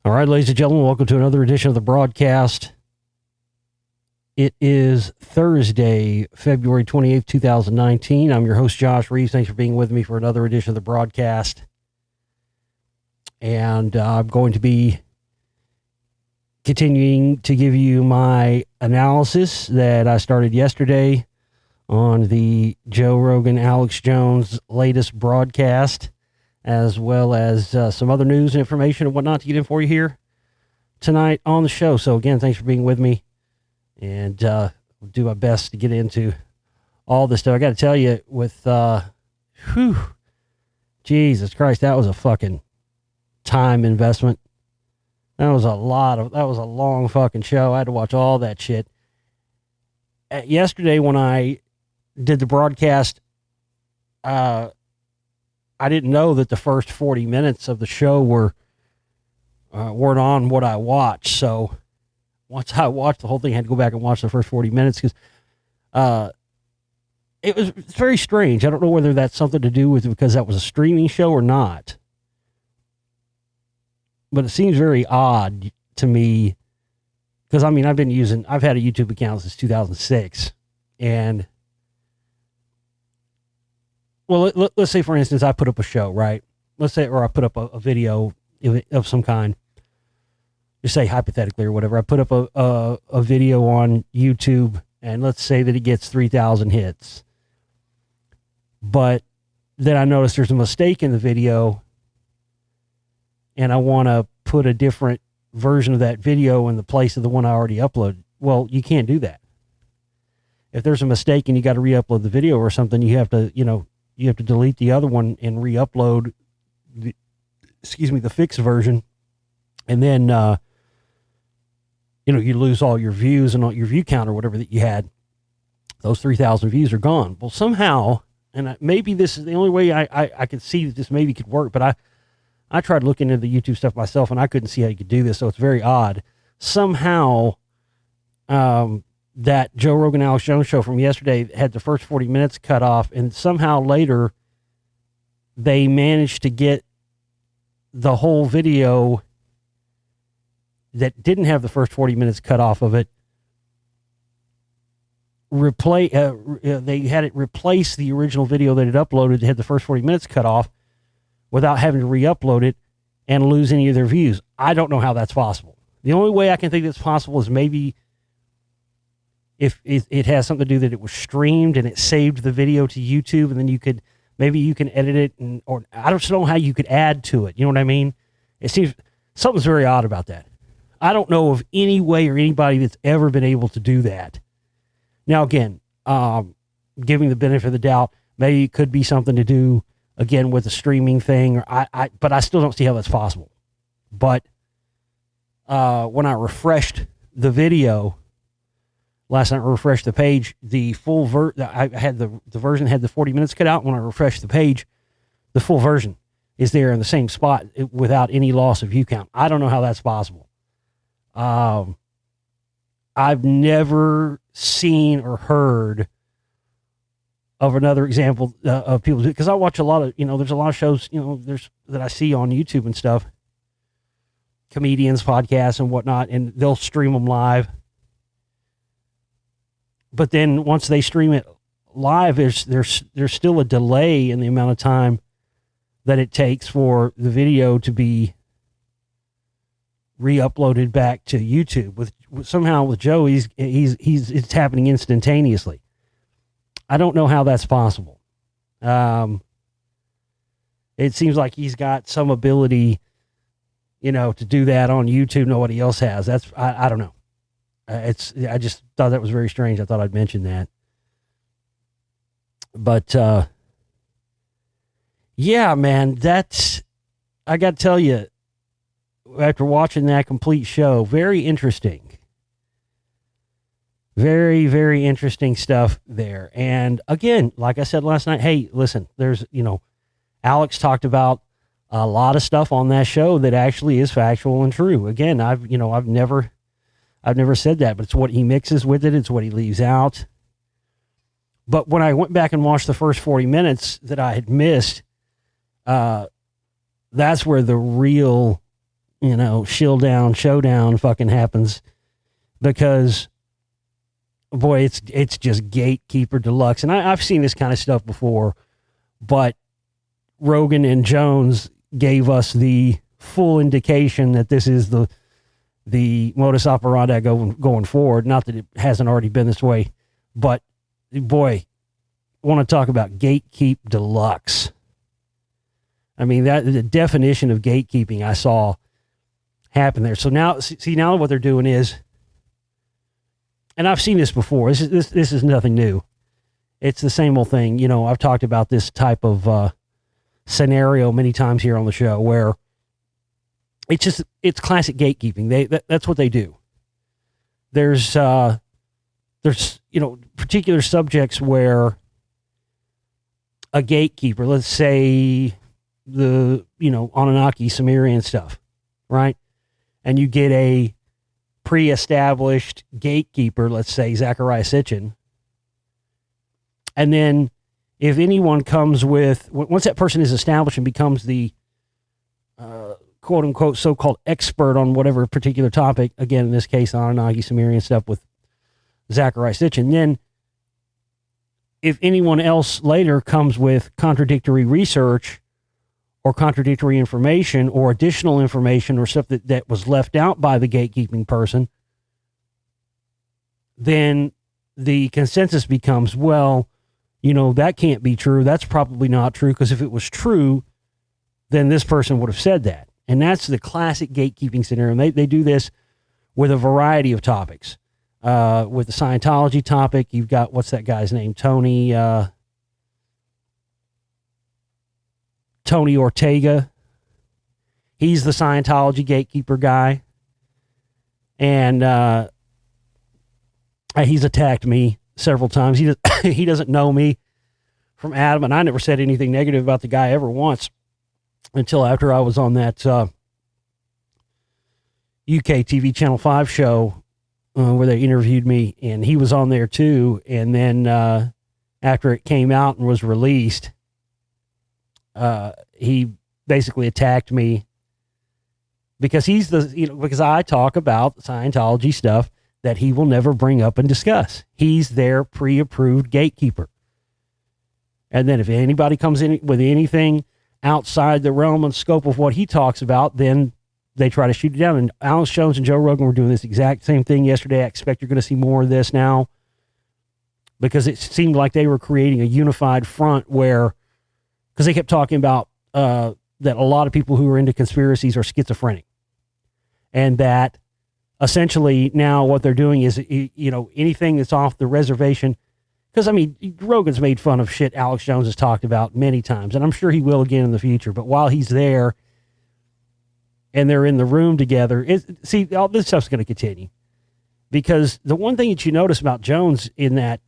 All right, ladies and gentlemen, welcome to another edition of the broadcast. It is Thursday, February 28th, 2019. I'm your host, Josh Reeves. Thanks for being with me for another edition of the broadcast. And I'm going to be continuing to give you my analysis that I started yesterday on the Joe Rogan, Alex Jones latest broadcast, as well as some other news and information and whatnot to get in for you here tonight on the show. So again, thanks for being with me, and we'll do my best to get into all this stuff. I got to tell you, with Jesus Christ, that was a fucking time investment. That was a long fucking show. I had to watch all that shit. Yesterday when I did the broadcast, I didn't know that the first 40 minutes of the show weren't on what I watched. So once I watched the whole thing, I had to go back and watch the first 40 minutes because it's very strange. I don't know whether that's something to do with because that was a streaming show or not. But it seems very odd to me because, I mean, I've had a YouTube account since 2006. And well, let's say, for instance, I put up a show, right? Or I put up a video of some kind. Just say hypothetically or whatever. I put up a video on YouTube, and let's say that it gets 3,000 hits. But then I notice there's a mistake in the video, and I want to put a different version of that video in the place of the one I already uploaded. Well, you can't do that. If there's a mistake and you got to re-upload the video or something, you have to delete the other one and re-upload the fixed version. And then, you lose all your views and all your view count or whatever that you had. Those 3,000 views are gone. Well, somehow, and maybe this is the only way I could see that this maybe could work, but I tried looking into the YouTube stuff myself and I couldn't see how you could do this. So it's very odd. Somehow, that Joe Rogan, Alex Jones show from yesterday had the first 40 minutes cut off, and somehow later they managed to get the whole video that didn't have the first 40 minutes cut off of it. They had it replace the original video that it uploaded that had the first 40 minutes cut off without having to re-upload it and lose any of their views. I don't know how that's possible. The only way I can think that's possible is maybe if it has something to do that it was streamed and it saved the video to YouTube, and then you can edit it, or I don't know how you could add to it. You know what I mean? It seems something's very odd about that. I don't know of any way or anybody that's ever been able to do that. Now, again, giving the benefit of the doubt, maybe it could be something to do again with the streaming thing, but I still don't see how that's possible. But when I refreshed the video last night, I refreshed the page, the full I had the version had the 40 minutes cut out. When I refreshed the page, the full version is there in the same spot without any loss of view count. I don't know how that's possible. I've never seen or heard of another example of people, because I watch a lot of, there's a lot of shows, that I see on YouTube and stuff, comedians, podcasts and whatnot, and they'll stream them live. But then once they stream it live, there's still a delay in the amount of time that it takes for the video to be re-uploaded back to YouTube. Somehow with Joe, it's happening instantaneously. I don't know how that's possible. It seems like he's got some ability, to do that on YouTube. Nobody else has. I don't know. I just thought that was very strange. I thought I'd mention that. But, yeah, man, I got to tell you, after watching that complete show, very interesting. Very, very interesting stuff there. And again, like I said last night, hey, listen, there's, Alex talked about a lot of stuff on that show that actually is factual and true. Again, I've never said that, but it's what he mixes with it. It's what he leaves out. But when I went back and watched the first 40 minutes that I had missed, that's where the real shill down, showdown fucking happens, because boy, it's just gatekeeper deluxe. And I've seen this kind of stuff before, but Rogan and Jones gave us the full indication that this is the modus operandi going forward. Not that it hasn't already been this way, but boy, want to talk about gatekeep deluxe. I mean, that the definition of gatekeeping I saw happen there. So now, now what they're doing is, and I've seen this before. This is nothing new. It's the same old thing. I've talked about this type of scenario many times here on the show, where it's classic gatekeeping. That's what they do. There's particular subjects where a gatekeeper, let's say the Anunnaki Sumerian stuff, right? And you get a pre-established gatekeeper, let's say Zecharia Sitchin, and then if anyone comes with, once that person is established and becomes the quote unquote so-called expert on whatever particular topic, again in this case Anunnaki Sumerian stuff with Zecharia Sitchin, then if anyone else later comes with contradictory research or contradictory information or additional information or stuff that was left out by the gatekeeping person, then the consensus becomes, well, that can't be true. That's probably not true, because if it was true, then this person would have said that. And that's the classic gatekeeping scenario. And they do this with a variety of topics. With the Scientology topic, you've got, what's that guy's name? Tony Ortega. He's the Scientology gatekeeper guy. And he's attacked me several times. He doesn't know me from Adam, and I never said anything negative about the guy ever once until after I was on that UK TV Channel 5 show where they interviewed me, and he was on there too. And then after it came out and was released, he basically attacked me because because I talk about Scientology stuff that he will never bring up and discuss. He's their pre-approved gatekeeper. And then if anybody comes in with anything outside the realm and scope of what he talks about, then they try to shoot it down. And Alex Jones and Joe Rogan were doing this exact same thing yesterday. I expect you're going to see more of this now, because it seemed like they were creating a unified front where, because they kept talking about that a lot of people who are into conspiracies are schizophrenic, and that essentially now what they're doing is, anything that's off the reservation, because, Rogan's made fun of shit Alex Jones has talked about many times, and I'm sure he will again in the future. But while he's there and they're in the room together, all this stuff's going to continue. Because the one thing that you notice about Jones in that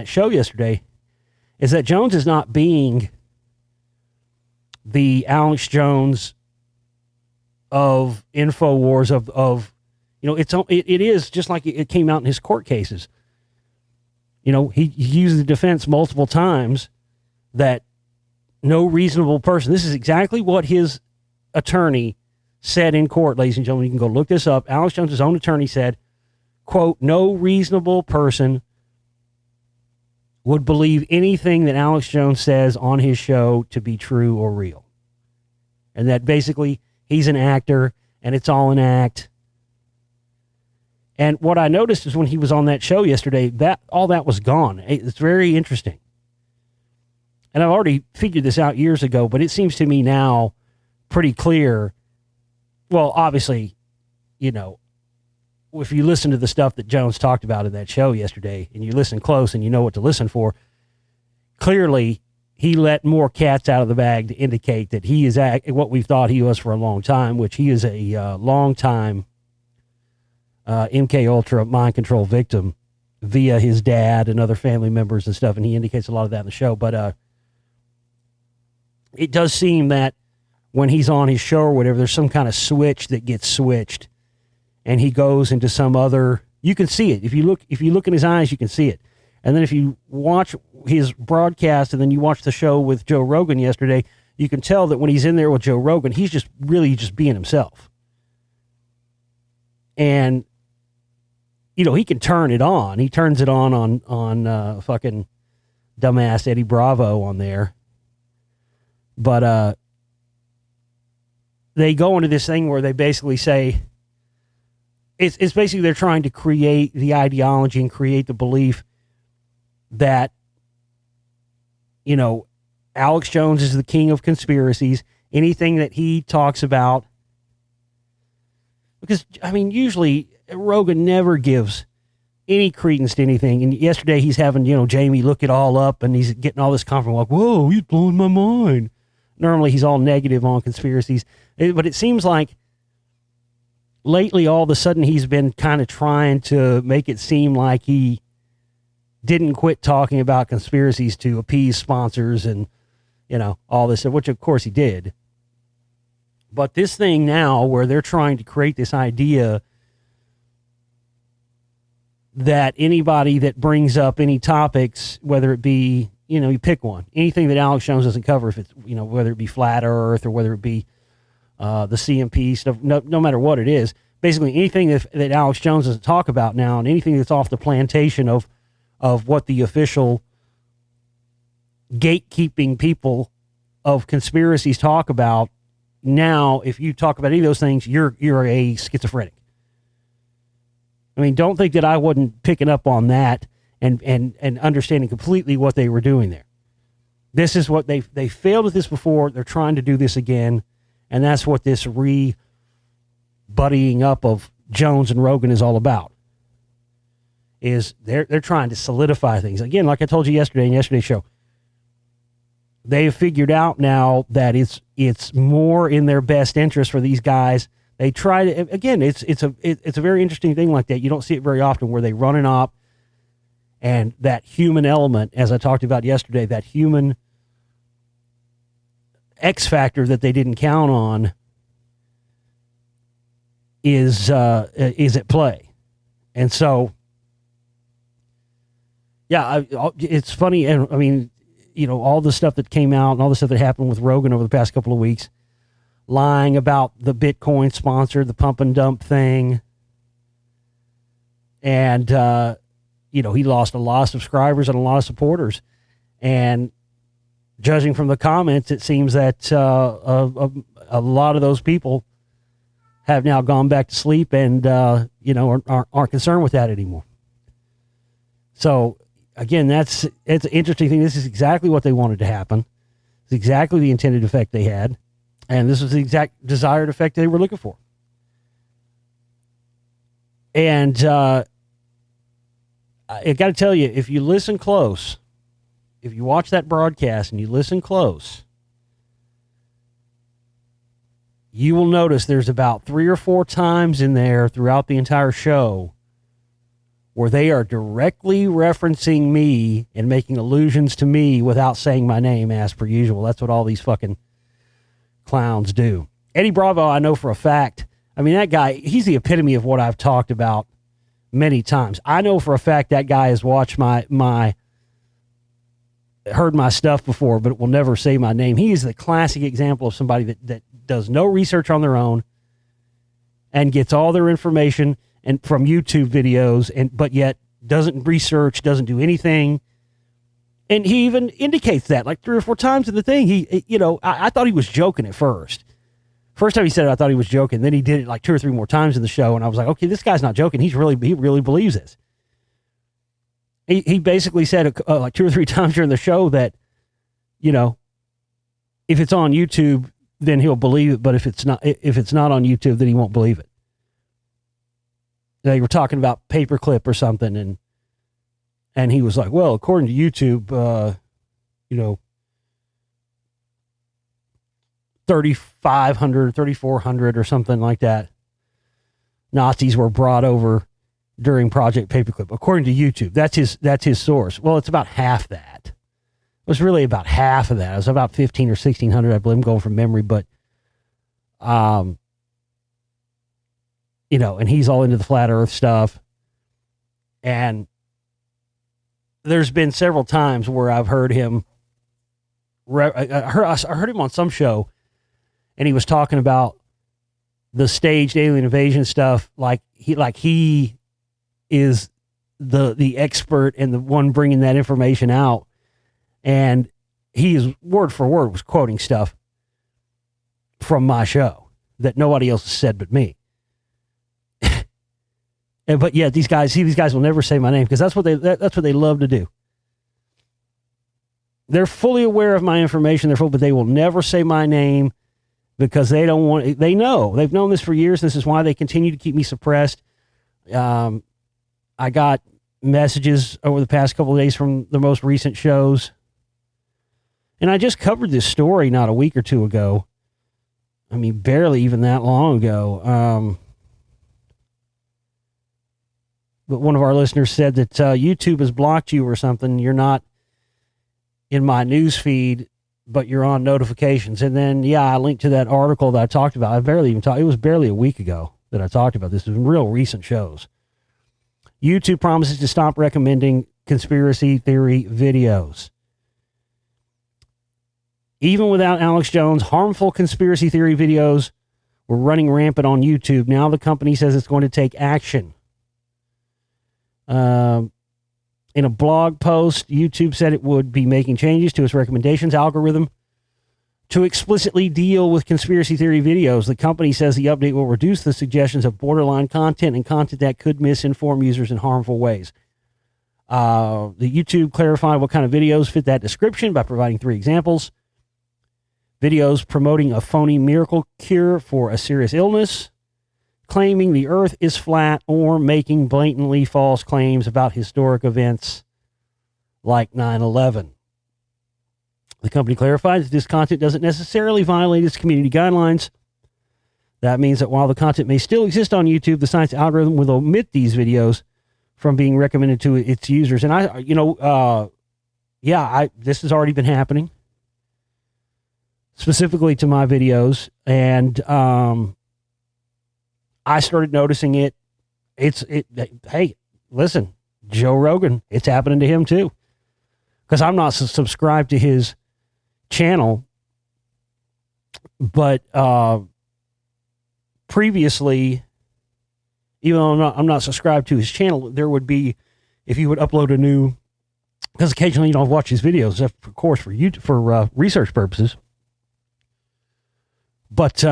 show yesterday is that Jones is not being the Alex Jones of InfoWars of it is just like it came out in his court cases. He used the defense multiple times that no reasonable person, this is exactly what his attorney said in court, ladies and gentlemen. You can go look this up. Alex Jones' own attorney said, quote, no reasonable person would believe anything that Alex Jones says on his show to be true or real. And that basically he's an actor and it's all an act. And what I noticed is when he was on that show yesterday, that all that was gone. It's very interesting. And I've already figured this out years ago, but it seems to me now pretty clear. Well, obviously, if you listen to the stuff that Jones talked about in that show yesterday, and you listen close and you know what to listen for, clearly he let more cats out of the bag to indicate that he is what we thought he was for a long time, which he is a long time MK Ultra mind control victim via his dad and other family members and stuff. And he indicates a lot of that in the show. But it does seem that when he's on his show or whatever, there's some kind of switch that gets switched, and he goes into some other, you can see it. If you look in his eyes, you can see it. And then if you watch his broadcast and then you watch the show with Joe Rogan yesterday, you can tell that when he's in there with Joe Rogan, he's just really just being himself. And, you know, he can turn it on. He turns it on fucking dumbass Eddie Bravo on there. But they go into this thing where they basically say, it's basically they're trying to create the ideology and create the belief that, you know, Alex Jones is the king of conspiracies. Anything that he talks about, because, I mean, usually Rogan never gives any credence to anything. And yesterday he's having, you know, Jamie look it all up, and he's getting all this confidence, like, whoa, he's blowing my mind. Normally he's all negative on conspiracies. But it seems like lately, all of a sudden, he's been kind of trying to make it seem like he didn't quit talking about conspiracies to appease sponsors and, you know, all this, which of course he did. But this thing now where they're trying to create this idea that anybody that brings up any topics, whether it be, you know, you pick one, anything that Alex Jones doesn't cover, if it's, you know, whether it be flat earth or whether it be the CMP stuff, no matter what it is, basically anything that Alex Jones doesn't talk about now, and anything that's off the plantation of what the official gatekeeping people of conspiracies talk about. Now, if you talk about any of those things, you're a schizophrenic. I mean, don't think that I wasn't picking up on that and understanding completely what they were doing there. This is what they failed at this before. They're trying to do this again. And that's what this buddying up of Jones and Rogan is all about. Is they're trying to solidify things. Again, like I told you yesterday in yesterday's show, they've figured out now that it's more in their best interest for these guys. They try to, again, it's a very interesting thing like that. You don't see it very often, where they run an op, and that human element, as I talked about yesterday, that human X factor that they didn't count on is at play. And so, yeah, it's funny. And I mean, you know, all the stuff that came out and all the stuff that happened with Rogan over the past couple of weeks, lying about the Bitcoin sponsor, the pump and dump thing. And, you know, he lost a lot of subscribers and a lot of supporters. And judging from the comments, it seems that a lot of those people have now gone back to sleep and, you know, aren't concerned with that anymore. So, again, it's an interesting thing. This is exactly what they wanted to happen. It's exactly the intended effect they had. And this was the exact desired effect they were looking for. And I got to tell you, if you listen close, if you watch that broadcast and you listen close, you will notice there's about 3 or 4 times in there throughout the entire show where they are directly referencing me and making allusions to me without saying my name, as per usual. That's what all these fucking clowns do. Eddie Bravo, I know for a fact. I mean, that guy, he's the epitome of what I've talked about many times. I know for a fact that guy has watched heard my stuff before, but will never say my name. He is the classic example of somebody that does no research on their own and gets all their information and from YouTube videos, but yet doesn't research, doesn't do anything. And he even indicates that like 3 or 4 times in the thing. He, you know, I thought he was joking at first. First time he said it, I thought he was joking. Then he did it like 2 or 3 more times in the show, and I was like, okay, this guy's not joking. He really believes this. He basically said like 2 or 3 times during the show that, you know, if it's on YouTube, then he'll believe it. But if it's not on YouTube, then he won't believe it. They were talking about paperclip or something, and he was like, well, according to YouTube, you know, 3,500, 3,400 or something like that Nazis were brought over during Project Paperclip, according to YouTube. That's his source. Well, it's about half that. It was really about half of that. It was about 1,500 or 1,600, I believe. I'm going from memory, but you know, and he's all into the flat earth stuff. And there's been several times where I've heard him I heard him on some show, and he was talking about the staged alien invasion stuff. Like he is the expert and the one bringing that information out, and he is word for word was quoting stuff from my show that nobody else has said but me. But yeah, these guys will never say my name because that's what they love to do. They're fully aware of my information, but they will never say my name because they don't want. They know they've known this for years. This is why they continue to keep me suppressed. I got messages over the past couple of days from the most recent shows, and I just covered this story not a week or two ago. I mean, barely even that long ago. But one of our listeners said that YouTube has blocked you or something. You're not in my news feed, but you're on notifications. And then, I linked to that article that I talked about. I barely even talked. It was barely a week ago that I talked about this. It was real recent shows. YouTube promises to stop recommending conspiracy theory videos. Even without Alex Jones, harmful conspiracy theory videos were running rampant on YouTube. Now the company says it's going to take action. In a blog post, YouTube said it would be making changes to its recommendations algorithm to explicitly deal with conspiracy theory videos. The company says the update will reduce the suggestions of borderline content and content that could misinform users in harmful ways. The YouTube clarified what kind of videos fit that description by providing 3 examples. Videos promoting a phony miracle cure for a serious illness, claiming the earth is flat, or making blatantly false claims about historic events like 9/11. The company clarifies that this content doesn't necessarily violate its community guidelines. That means that while the content may still exist on YouTube, the science algorithm will omit these videos from being recommended to its users. And this has already been happening, specifically to my videos. And, I started noticing it. Hey, listen, Joe Rogan, it's happening to him too. Because I'm not subscribed to his channel. But previously, even though I'm not subscribed to his channel, there would be, if you would upload a new, because occasionally you don't watch his videos, of course, for research purposes. But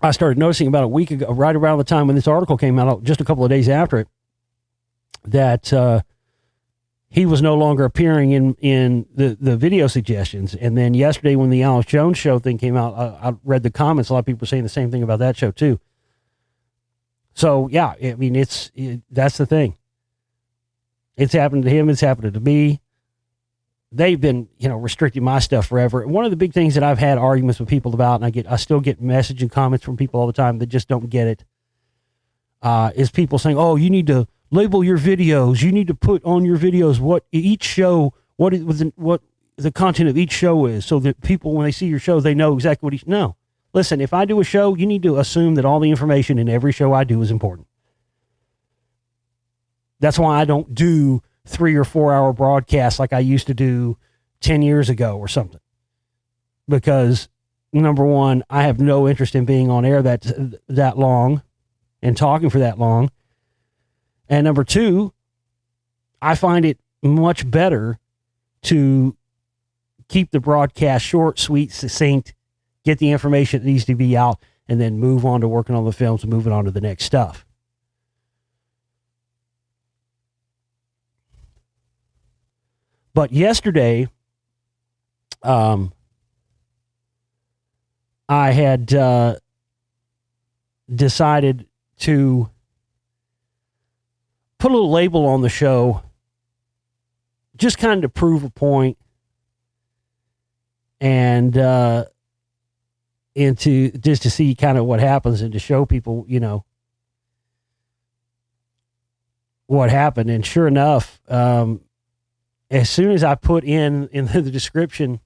I started noticing about a week ago, right around the time when this article came out, just a couple of days after it, that he was no longer appearing in the video suggestions. And then yesterday when the Alex Jones show thing came out, I read the comments. A lot of people were saying the same thing about that show too. So, yeah, I mean, that's the thing. It's happened to him. It's happened to me. They've been, restricting my stuff forever. One of the big things that I've had arguments with people about, and I still get message and comments from people all the time that just don't get it, is people saying, "Oh, you need to label your videos. You need to put on your videos what the content of each show is, so that people, when they see your show, they know exactly what each." No, listen. If I do a show, you need to assume that all the information in every show I do is important. That's why I don't do 3 or 4 hour broadcasts like I used to do 10 years ago or something. Because, number one, I have no interest in being on air that long and talking for that long. And number two, I find it much better to keep the broadcast short, sweet, succinct, get the information that needs to be out, and then move on to working on the films and moving on to the next stuff. But yesterday, I had decided to put a little label on the show, just kind of to prove a point, and just to see kind of what happens, and to show people, what happened. And sure enough, as soon as I put in the description,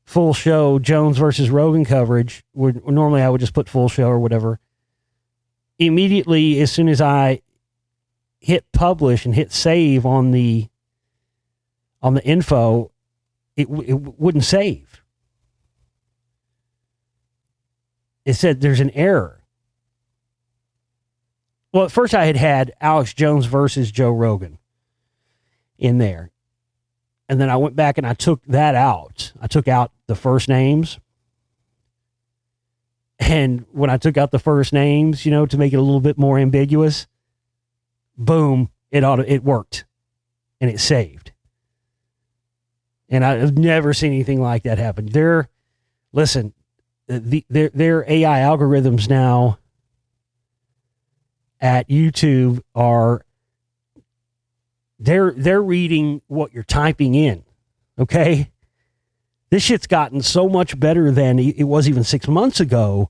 full show, Jones versus Rogan coverage, normally I would just put full show or whatever. Immediately, as soon as I hit publish and hit save on the info, it wouldn't save. It said there's an error. Well, at first I had Alex Jones versus Joe Rogan in there. And then I went back and I took that out. I took out the first names. And when I took out the first names, to make it a little bit more ambiguous, boom, it worked. And it saved. And I've never seen anything like that happen. Their AI algorithms now at YouTube they're reading what you're typing in. Okay. This shit's gotten so much better than it was even 6 months ago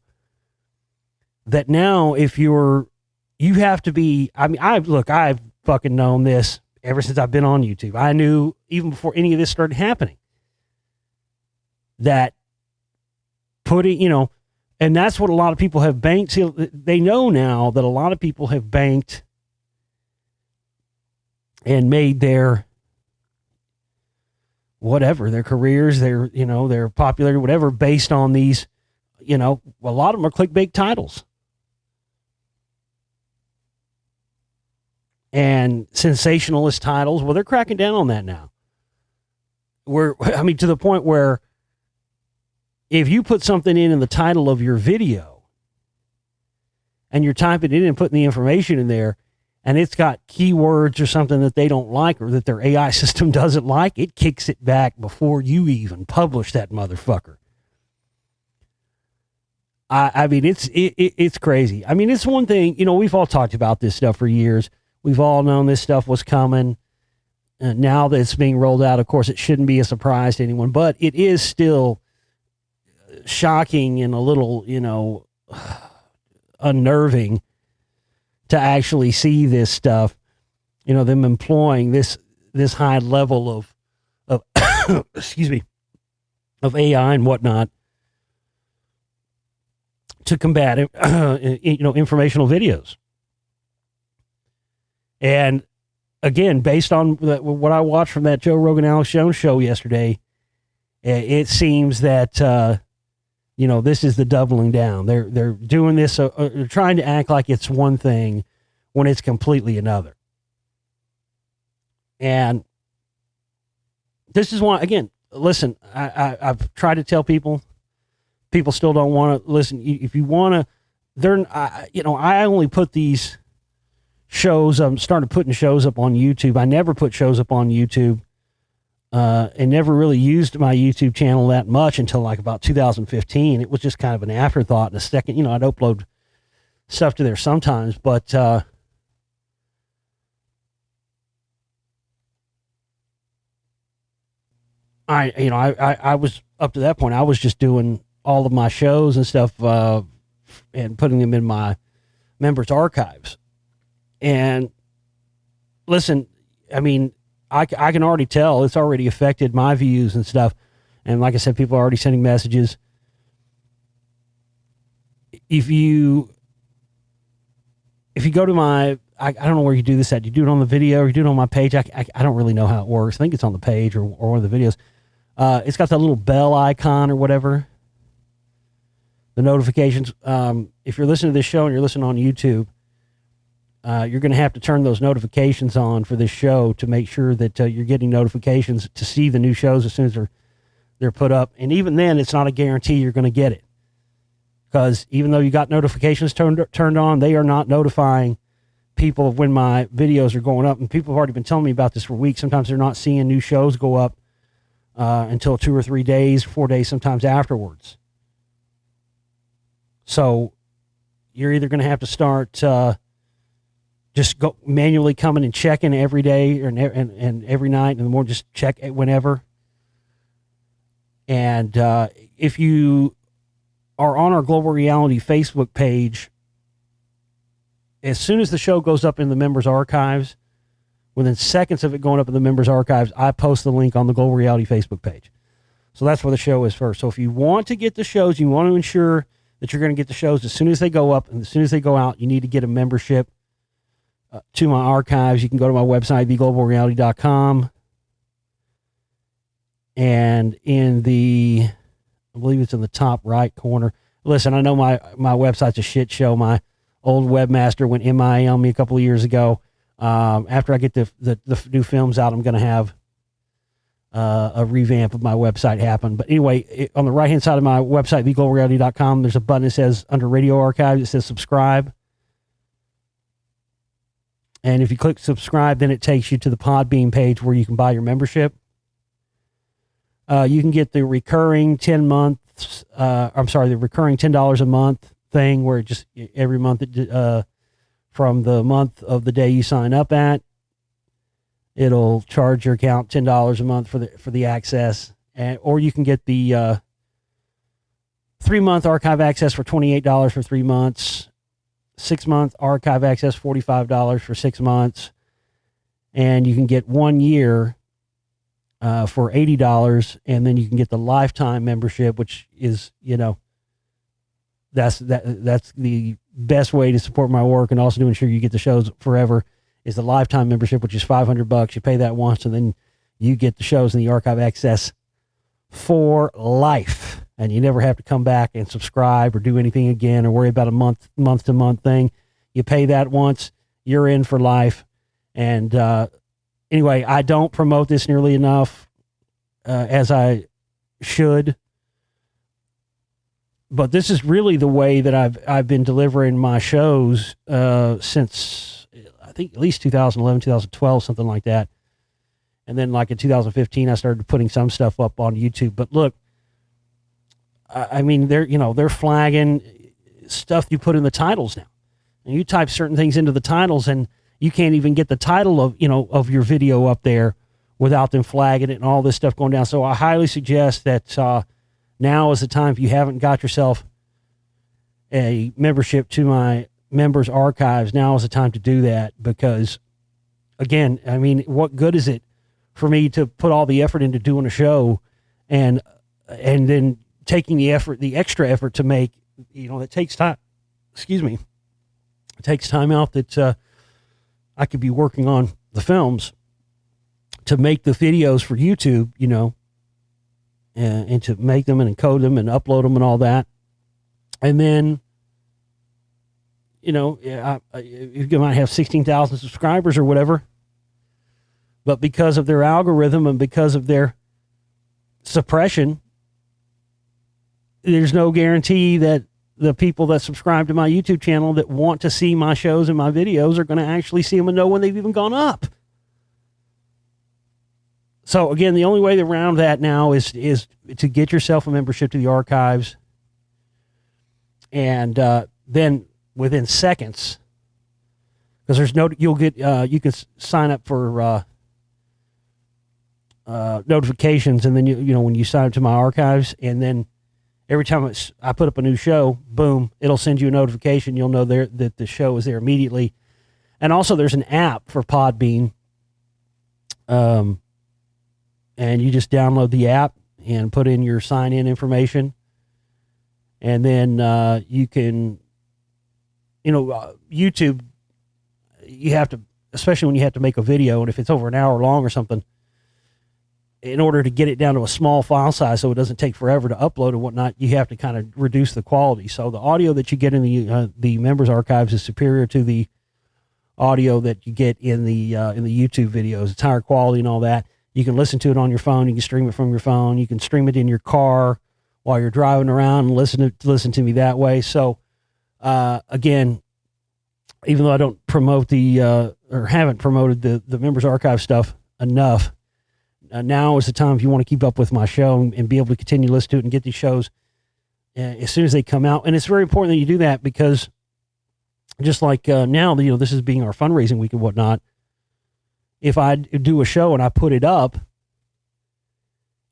that now you have to be, I've fucking known this ever since I've been on YouTube. I knew even before any of this started happening that putting, and that's what a lot of people have banked. See, they know now that a lot of people have banked and made their careers, their popularity, whatever, based on these, a lot of them are clickbait titles. And sensationalist titles. Well, they're cracking down on that now. To the point where if you put something in the title of your video and you're typing it in and putting the information in there and it's got keywords or something that they don't like or that their AI system doesn't like, it kicks it back before you even publish that motherfucker. It's crazy. It's one thing, we've all talked about this stuff for years. We've all known this stuff was coming. Now that it's being rolled out, of course, it shouldn't be a surprise to anyone, but it is still shocking and a little, unnerving to actually see this stuff, them employing this high level of excuse me, of AI and whatnot to combat, informational videos. And again, based on what I watched from that Joe Rogan Alex Jones show yesterday, it seems that, this is the doubling down. They're doing this, they're trying to act like it's one thing when it's completely another. And this is why, again, listen, I've tried to tell people still don't want to listen. If you want to, I only put these shows, started putting shows up on YouTube. I never put shows up on YouTube and never really used my YouTube channel that much until like about 2015. It was just kind of an afterthought. In a second, I'd upload stuff to there sometimes, but I was up to that point. I was just doing all of my shows and stuff and putting them in my members' archives. And listen, I can already tell it's already affected my views and stuff. And like I said, people are already sending messages. If you go to my, I don't know where you do this at. You do it on the video or you do it on my page. I don't really know how it works. I think it's on the page or one of the videos. It's got that little bell icon or whatever. The notifications. If you're listening to this show and you're listening on YouTube, you're going to have to turn those notifications on for this show to make sure that you're getting notifications to see the new shows as soon as they're put up. And even then, it's not a guarantee you're going to get it. Because even though you got notifications turned on, they are not notifying people of when my videos are going up. And people have already been telling me about this for weeks. Sometimes they're not seeing new shows go up until 2 or 3 days, 4 days, sometimes afterwards. So you're either going to have to start just go manually coming and checking every day and every night, and the more just check it whenever. And if you are on our Global Reality Facebook page, as soon as the show goes up in the members' archives, within seconds of it going up in the members' archives, I post the link on the Global Reality Facebook page. So that's where the show is first. So if you want to get the shows, you want to ensure that you're going to get the shows as soon as they go up and as soon as they go out, you need to get a membership to my archives. You can go to my website, theglobalreality.com. And in the, I believe it's in the top right corner. Listen, I know my website's a shit show. My old webmaster went MIA on me a couple of years ago. After I get the new films out, I'm going to have a revamp of my website happen. But anyway, on the right-hand side of my website, theglobalreality.com, there's a button that says, under Radio Archives, it says subscribe. And if you click subscribe, then it takes you to the Podbean page where you can buy your membership. You can get the recurring the recurring $10 a month thing, where it just every month, from the month of the day you sign up at, it'll charge your account $10 a month for the access. Or you can get the 3-month archive access for $28 for 3 months, 6-month archive access, $45 for 6 months, and you can get 1 year for $80, and then you can get the lifetime membership, which is, that's the best way to support my work, and also to ensure you get the shows forever, is the lifetime membership, which is $500. You pay that once, and then you get the shows and the archive access for life, and you never have to come back and subscribe or do anything again or worry about a month to month thing. You pay that once, you're in for life. And anyway, I don't promote this nearly enough as I should, but this is really the way that I've been delivering my shows since, I think, at least 2011, 2012, something like that. And then like in 2015, I started putting some stuff up on YouTube. But look, I mean, they're flagging stuff you put in the titles now. And you type certain things into the titles, and you can't even get the title of your video up there without them flagging it and all this stuff going down. So I highly suggest that now is the time, if you haven't got yourself a membership to my members archives, now is the time to do that. Because again, I mean, what good is it for me to put all the effort into doing a show and then taking the extra effort to make, it takes time, it takes time out that I could be working on the films to make the videos for YouTube, and to make them and encode them and upload them and all that. And then, you might have 16,000 subscribers or whatever, but because of their algorithm and because of their suppression, there's no guarantee that the people that subscribe to my YouTube channel that want to see my shows and my videos are going to actually see them and know when they've even gone up. So again, the only way around that now is to get yourself a membership to the archives, and then within seconds, because you'll get you can sign up for notifications, and then when you sign up to my archives, and then every time I put up a new show, boom, it'll send you a notification. You'll know that the show is there immediately. And also there's an app for Podbean. And you just download the app and put in your sign-in information. And then you can, YouTube, you have to, especially when you have to make a video, and if it's over an hour long or something, in order to get it down to a small file size so it doesn't take forever to upload and whatnot, you have to kind of reduce the quality. So the audio that you get in the members archives is superior to the audio that you get in the YouTube videos. It's higher quality and all that. You can listen to it on your phone. You can stream it from your phone. You can stream it in your car while you're driving around and listen to me that way. So again, even though I don't promote or haven't promoted the members archive stuff enough, now is the time, if you want to keep up with my show and be able to continue to listen to it and get these shows as soon as they come out. And it's very important that you do that, because just like now, this is being our fundraising week and whatnot. If I do a show and I put it up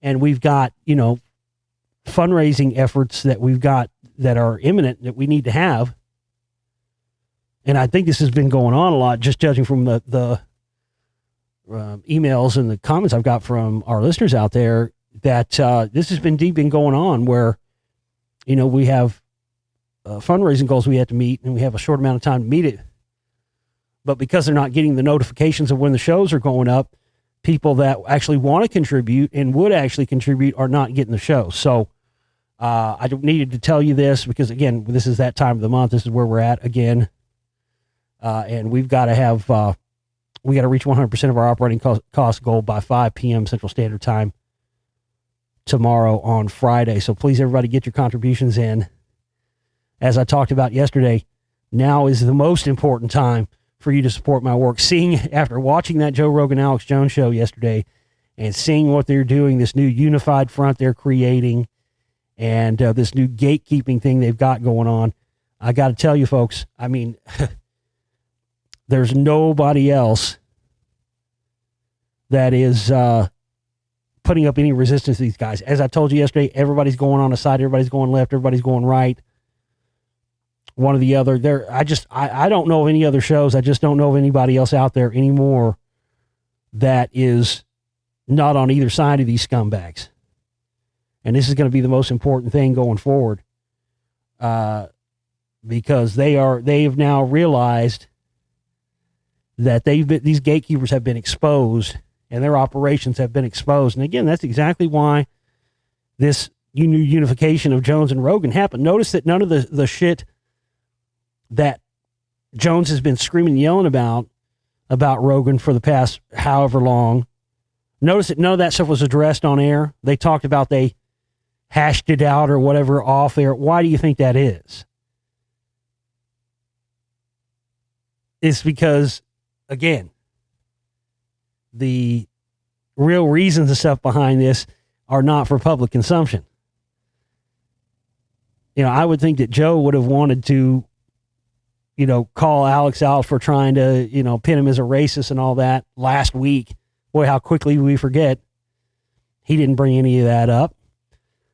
and we've got, fundraising efforts that we've got that are imminent that we need to have, and I think this has been going on a lot, just judging from the emails and the comments I've got from our listeners out there, that this has been going on, where, we have fundraising goals we have to meet, and we have a short amount of time to meet it. But because they're not getting the notifications of when the shows are going up, people that actually want to contribute and would actually contribute are not getting the show. So I needed to tell you this because, again, this is that time of the month. This is where we're at again. And we've got to have, we got to reach 100% of our operating cost goal by 5 p.m. Central Standard Time tomorrow on Friday. So please, everybody, get your contributions in. As I talked about yesterday, now is the most important time for you to support my work. After watching that Joe Rogan, Alex Jones show yesterday and seeing what they're doing, this new unified front they're creating and this new gatekeeping thing they've got going on, I got to tell you folks, I mean, there's nobody else that is putting up any resistance to these guys. As I told you yesterday, everybody's going on a side, everybody's going left, everybody's going right. One or the other. I don't know of any other shows. I just don't know of anybody else out there anymore that is not on either side of these scumbags. And this is going to be the most important thing going forward, because they've now realized that these gatekeepers have been exposed and their operations have been exposed. And again, that's exactly why this unification of Jones and Rogan happened. Notice that none of the shit that Jones has been screaming and yelling about Rogan for the past however long. Notice that none of that stuff was addressed on air. They talked about they hashed it out or whatever off air. Why do you think that is? It's because, again, the real reasons and stuff behind this are not for public consumption. You know, I would think that Joe would have wanted to, you know, call Alex out for trying to, you know, pin him as a racist and all that last week. Boy, how quickly we forget. He didn't bring any of that up.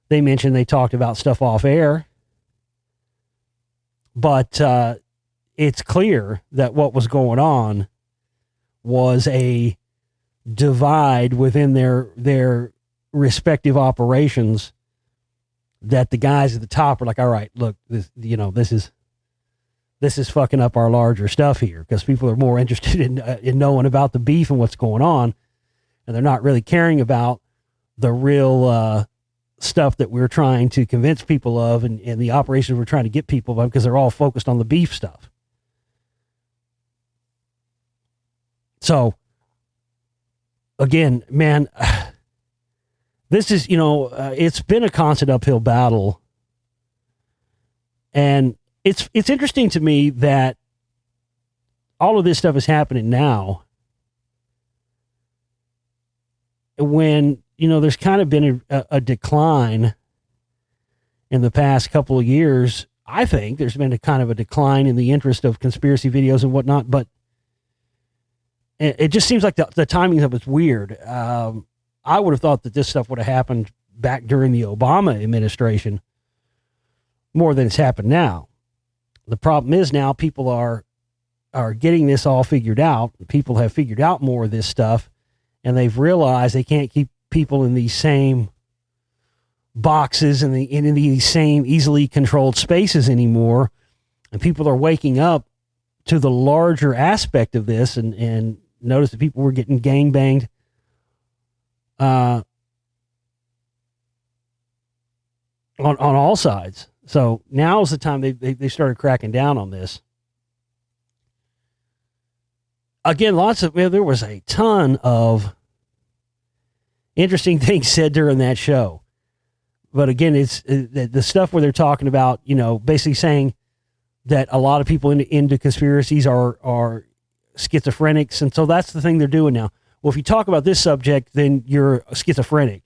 They mentioned they talked about stuff off air. But it's clear that what was going on was a divide within their respective operations that the guys at the top are like, all right, look, this is fucking up our larger stuff here, because people are more interested in knowing about the beef and what's going on, and they're not really caring about the real stuff that we're trying to convince people of and the operations we're trying to get people of, because they're all focused on the beef stuff. So, again, man, this is, it's been a constant uphill battle, and it's interesting to me that all of this stuff is happening now when, there's kind of been a decline in the past couple of years. I think there's been a kind of a decline in the interest of conspiracy videos and whatnot, but it just seems like the timing of it's weird. I would have thought that this stuff would have happened back during the Obama administration more than it's happened now. The problem is now people are getting this all figured out. People have figured out more of this stuff, and they've realized they can't keep people in these same boxes and in these same easily controlled spaces anymore. And people are waking up to the larger aspect of this, and notice that people were getting gangbanged on all sides. So now is the time they started cracking down on this. Again, there was a ton of interesting things said during that show. But again, it's the stuff where they're talking about, basically saying that a lot of people into conspiracies are schizophrenics. And so that's the thing they're doing now. Well, if you talk about this subject, then you're schizophrenic.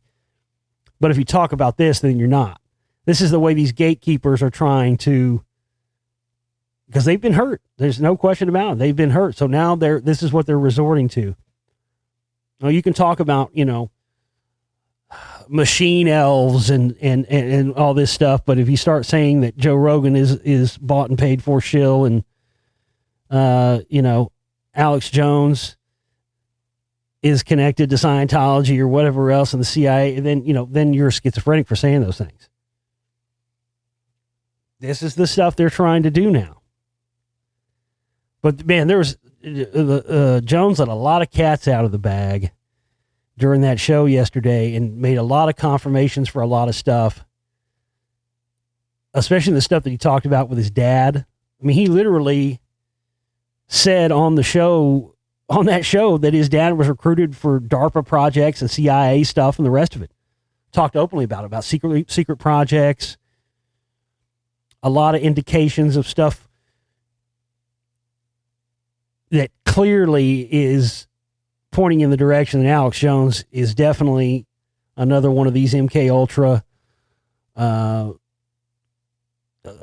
But if you talk about this, then you're not. This is the way these gatekeepers are trying to, because they've been hurt. There's no question about it. They've been hurt. So now this is what they're resorting to. Now, you can talk about, machine elves and all this stuff, but if you start saying that Joe Rogan is bought and paid for shill, and Alex Jones is connected to Scientology or whatever else in the CIA, then you're schizophrenic for saying those things. This is the stuff they're trying to do now. But man, there was Jones let a lot of cats out of the bag, during that show yesterday and made a lot of confirmations for a lot of stuff, especially the stuff that he talked about with his dad. I mean, he literally said on that show that his dad was recruited for DARPA projects and CIA stuff and the rest of it. Talked openly about secret projects, a lot of indications of stuff that clearly is pointing in the direction that Alex Jones is definitely another one of these MK Ultra.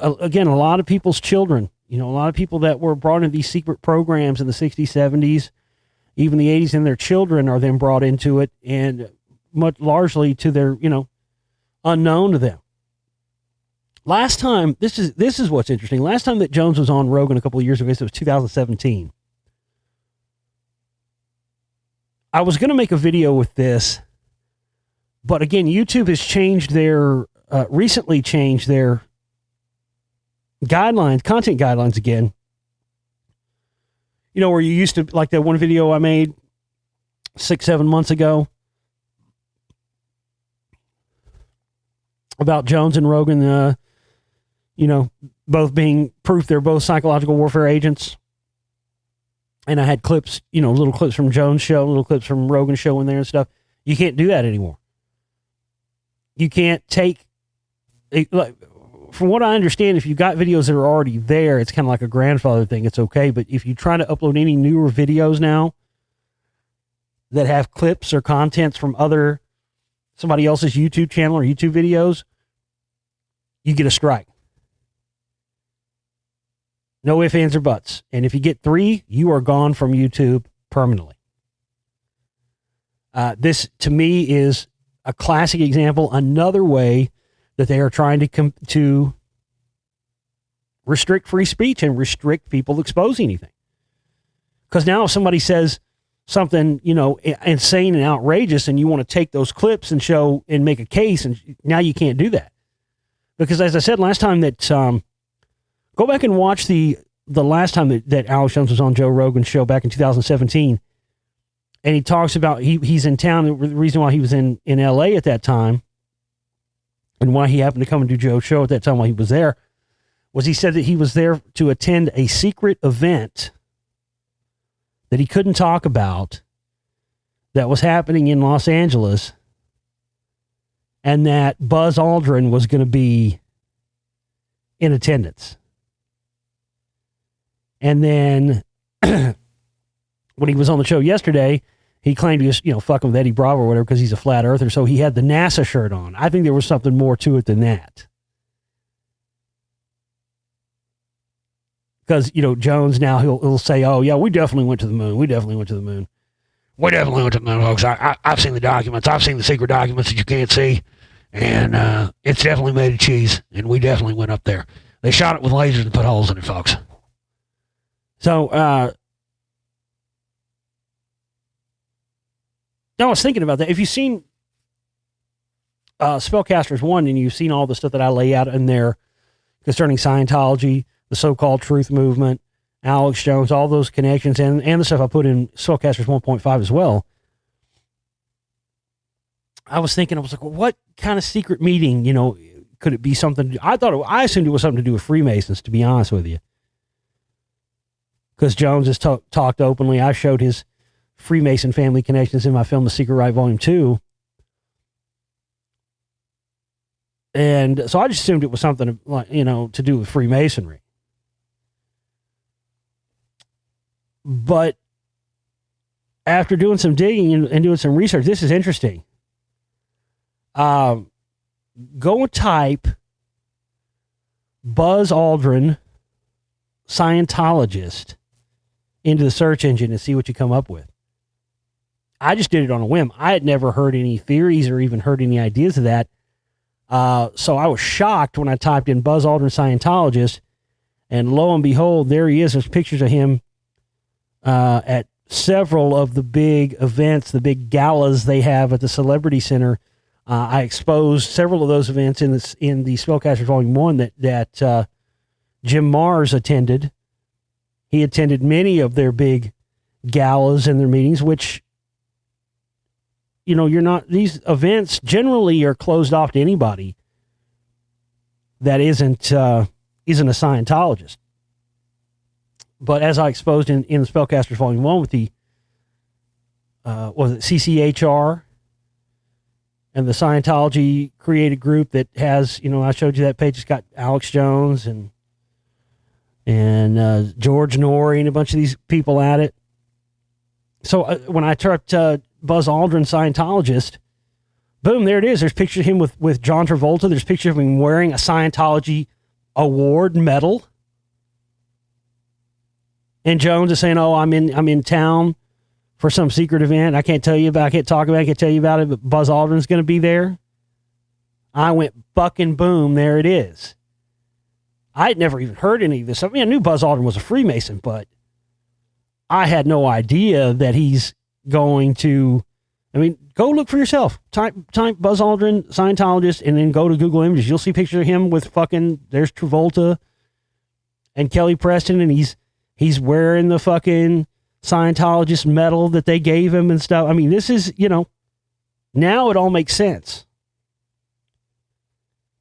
Again, a lot of people's children, a lot of people that were brought into these secret programs in the 60s, 70s, even the 80s, and their children are then brought into it, and much largely to their, unknown to them. Last time, this is what's interesting. Last time that Jones was on Rogan a couple of years ago, it was 2017. I was going to make a video with this, but again, YouTube has recently changed their content guidelines again. Where you used to, like that one video I made 6-7 months ago about Jones and Rogan, both being proof they're both psychological warfare agents. And I had clips, little clips from Jones' show, little clips from Rogan's show in there and stuff. You can't do that anymore. You can't take, from what I understand, if you've got videos that are already there, it's kind of like a grandfather thing. It's okay. But if you try to upload any newer videos now that have clips or contents from somebody else's YouTube channel or YouTube videos, you get a strike. No ifs, ands, or buts. And if you get 3, you are gone from YouTube permanently. This, to me, is a classic example, another way that they are trying to restrict free speech and restrict people exposing anything. Because now if somebody says something, insane and outrageous, and you want to take those clips and show and make a case, and now you can't do that. Because as I said last time that, go back and watch the last time that Alex Jones was on Joe Rogan's show back in 2017. And he talks about he's in town. The reason why he was in LA at that time and why he happened to come and do Joe's show at that time while he was there was he said that he was there to attend a secret event that he couldn't talk about that was happening in Los Angeles, and that Buzz Aldrin was going to be in attendance. And then when he was on the show yesterday, he claimed he was, fucking with Eddie Bravo or whatever because he's a flat earther. So he had the NASA shirt on. I think there was something more to it than that. Because, Jones now, he'll say, oh, yeah, we definitely went to the moon. We definitely went to the moon. We definitely went to the moon, folks. I've seen the documents. I've seen the secret documents that you can't see. And it's definitely made of cheese. And we definitely went up there. They shot it with lasers and put holes in it, folks. So, I was thinking about that. If you've seen Spellcasters 1 and you've seen all the stuff that I lay out in there concerning Scientology, the so-called truth movement, Alex Jones, all those connections, and the stuff I put in Spellcasters 1.5 as well, I was thinking, well, what kind of secret meeting, could it be something? I assumed it was something to do with Freemasons, to be honest with you. Because Jones has talked openly. I showed his Freemason family connections in my film, The Secret Right, Volume 2. And so I just assumed it was something like, to do with Freemasonry. But after doing some digging and doing some research, this is interesting. Go and type Buzz Aldrin, Scientologist, into the search engine and see what you come up with. I just did it on a whim. I had never heard any theories or even heard any ideas of that. So I was shocked when I typed in Buzz Aldrin Scientologist, and lo and behold, there he is. There's pictures of him at several of the big events, the big galas they have at the Celebrity Center. I exposed several of those events in the Spellcasters Volume 1 that Jim Mars attended. He attended many of their big galas and their meetings, which, these events generally are closed off to anybody that isn't a Scientologist. But as I exposed in the Spellcasters Volume 1 with the, was it CCHR and the Scientology created group that has, I showed you that page. It's got Alex Jones and George Norrie and a bunch of these people at it. So when I typed Buzz Aldrin Scientologist, boom, there it is. There's pictures of him with John Travolta. There's pictures of him wearing a Scientology award medal. And Jones is saying, "Oh, I'm in town for some secret event. I can't tell you about. I can't talk about it. I can't tell you about it. But Buzz Aldrin's going to be there." I went bucking boom. There it is. I had never even heard any of this. I mean, I knew Buzz Aldrin was a Freemason, but I had no idea that he's going to. I mean, go look for yourself. Type Buzz Aldrin Scientologist, and then go to Google Images. You'll see pictures of him with there's Travolta and Kelly Preston, and he's wearing the fucking Scientologist medal that they gave him and stuff. I mean, this is, now it all makes sense.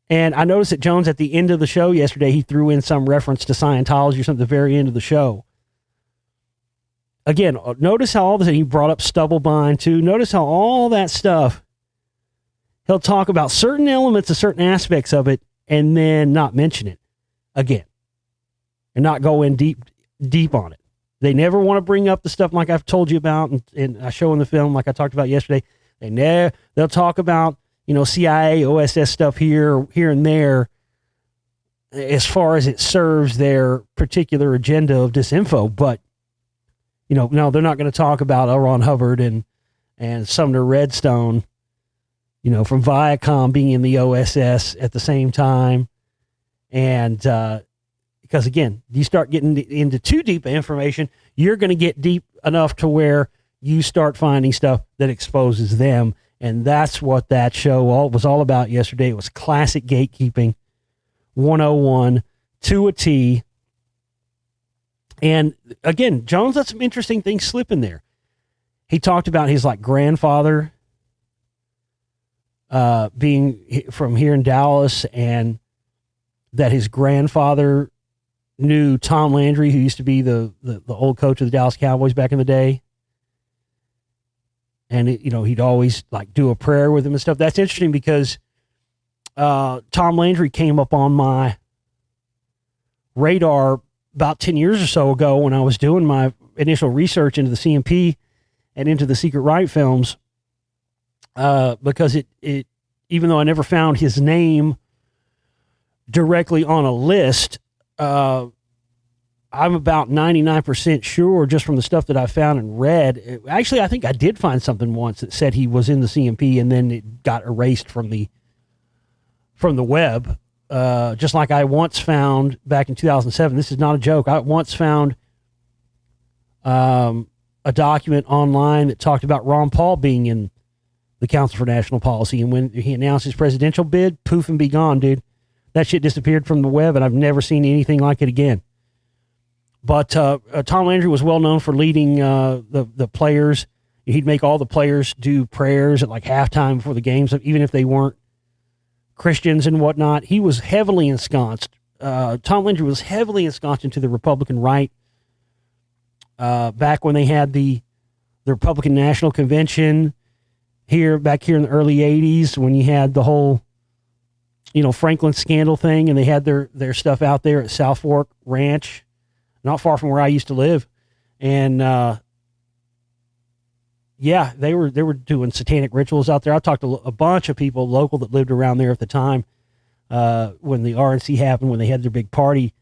And I noticed that Jones, at the end of the show yesterday, he threw in some reference to Scientology or something at the very end of the show. Again, notice how all this, he brought up Stubblebine too. Notice how all that stuff, he'll talk about certain elements of certain aspects of it and then not mention it again and not go in deep on it. They never want to bring up the stuff like I've told you about and I show in the film, like I talked about yesterday. They'll talk about, CIA, OSS stuff here and there as far as it serves their particular agenda of disinfo. But, no, they're not going to talk about L. Ron Hubbard and Sumner Redstone, from Viacom being in the OSS at the same time. And, because again, you start getting into too deep information, you're going to get deep enough to where you start finding stuff that exposes them. And that's what that show was all about yesterday. It was classic gatekeeping 101 to a T. And again, Jones let some interesting things slip in there. He talked about his grandfather being from here in Dallas, and that his grandfather knew Tom Landry, who used to be the old coach of the Dallas Cowboys back in the day. And, he'd always do a prayer with him and stuff. That's interesting because Tom Landry came up on my radar about 10 years or so ago when I was doing my initial research into the CMP and into the Secret Right films, because it even though I never found his name directly on a list, I'm about 99% sure, just from the stuff that I found and read. Actually, I think I did find something once that said he was in the CMP, and then it got erased from the web. Just like I once found back in 2007. This is not a joke. I once found a document online that talked about Ron Paul being in the Council for National Policy, and when he announced his presidential bid, poof and be gone, dude. That shit disappeared from the web, and I've never seen anything like it again. But Tom Landry was well known for leading the players. He'd make all the players do prayers at halftime before the games, even if they weren't Christians and whatnot. He was heavily ensconced. Tom Landry was heavily ensconced into the Republican right back when they had the Republican National Convention back here in the early 80s, when you had the whole Franklin scandal thing, and they had their stuff out there at South Fork Ranch, not far from where I used to live. And they were doing satanic rituals out there. I talked to a bunch of people local that lived around there at the time when the RNC happened, when they had their big party,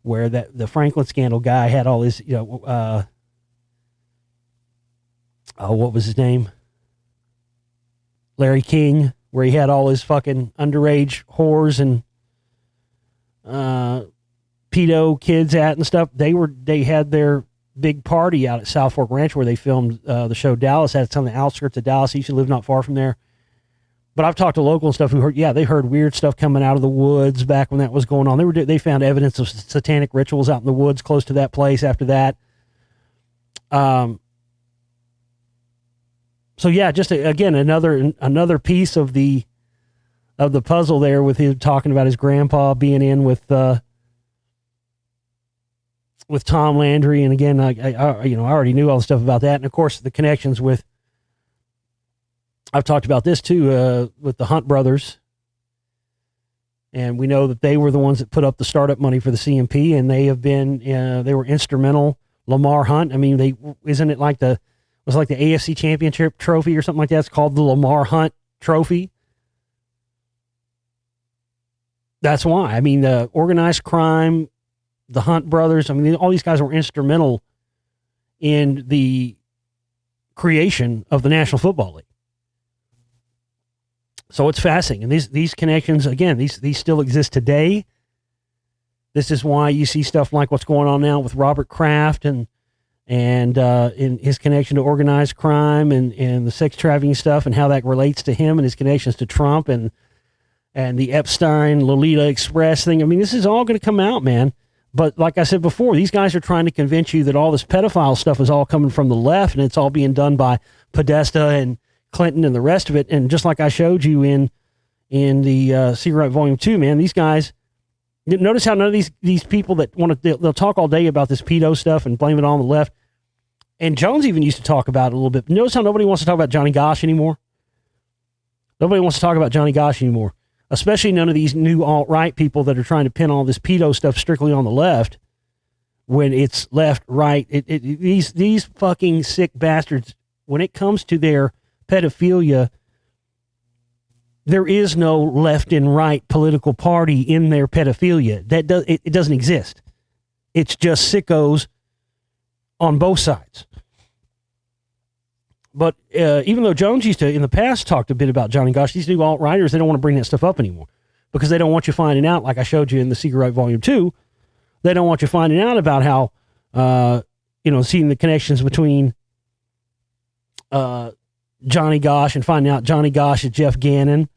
where the Franklin scandal guy had all his, what was his name? Larry King, where he had all his fucking underage whores and pedo kids at and stuff. They had their big party out at South Fork Ranch where they filmed the show Dallas. It's on the outskirts of Dallas. He used to live not far from there. But I've talked to local and stuff who heard, they heard weird stuff coming out of the woods back when that was going on. They found evidence of satanic rituals out in the woods close to that place after that. So yeah, just again, another piece of the puzzle there, with him talking about his grandpa being in with Tom Landry. And again, I already knew all the stuff about that. And of course the connections with, I've talked about this too, with the Hunt brothers. And we know that they were the ones that put up the startup money for the CMP, and they have been, they were instrumental. Lamar Hunt, I mean, wasn't it like the AFC Championship trophy or something like that? It's called the Lamar Hunt Trophy. That's why. I mean, the organized crime, the Hunt brothers, I mean, all these guys were instrumental in the creation of the National Football League. So it's fascinating. And these connections, again, these still exist today. This is why you see stuff like what's going on now with Robert Kraft and in his connection to organized crime and the sex trafficking stuff, and how that relates to him and his connections to Trump and the Epstein Lolita Express thing. I mean, this is all going to come out, man. But like I said before, these guys are trying to convince you that all this pedophile stuff is all coming from the left, and it's all being done by Podesta and Clinton and the rest of it. And just like I showed you in the Secret Right Volume 2, man, these guys, notice how none of these people that want to, they'll talk all day about this pedo stuff and blame it on the left. And Jones even used to talk about it a little bit. Notice how nobody wants to talk about Johnny Gosch anymore? Nobody wants to talk about Johnny Gosch anymore, especially none of these new alt-right people that are trying to pin all this pedo stuff strictly on the left when it's left, right. These fucking sick bastards, when it comes to their pedophilia, there is no left and right political party in their pedophilia. It doesn't exist. It's just sickos on both sides. But even though Jones used to, in the past, talked a bit about Johnny Gosch, these new alt-righters, they don't want to bring that stuff up anymore because they don't want you finding out, like I showed you in the Secret Right Volume 2, they don't want you finding out about how, seeing the connections between Johnny Gosch and finding out Johnny Gosch is Jeff Gannon,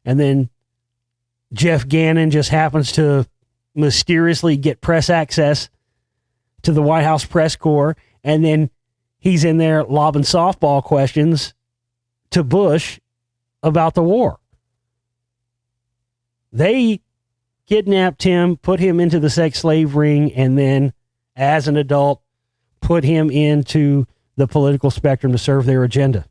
and then Jeff Gannon just happens to mysteriously get press access to the White House press corps, and then he's in there lobbing softball questions to Bush about the war. They kidnapped him, put him into the sex slave ring, and then, as an adult, put him into the political spectrum to serve their agenda.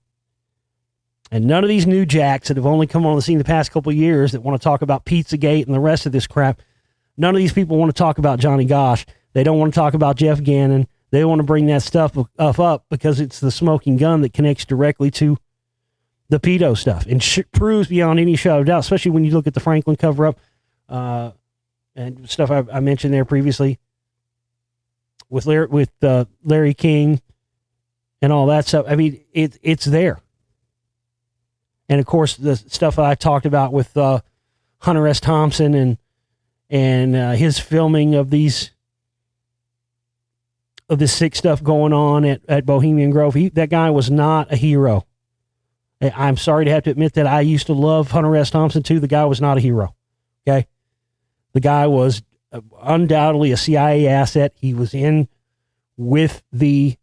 And none of these new jacks that have only come on the scene the past couple of years that want to talk about Pizzagate and the rest of this crap, none of these people want to talk about Johnny Gosch. They don't want to talk about Jeff Gannon. They want to bring that stuff up because it's the smoking gun that connects directly to the pedo stuff and proves beyond any shadow of doubt, especially when you look at the Franklin cover-up and stuff I mentioned there previously with Larry King and all that stuff. I mean, it's there. And of course, the stuff I talked about with Hunter S. Thompson and his filming of this sick stuff going on at Bohemian Grove. That guy was not a hero. I'm sorry to have to admit that. I used to love Hunter S. Thompson too. The guy was not a hero. Okay. The guy was undoubtedly a CIA asset. He was in with the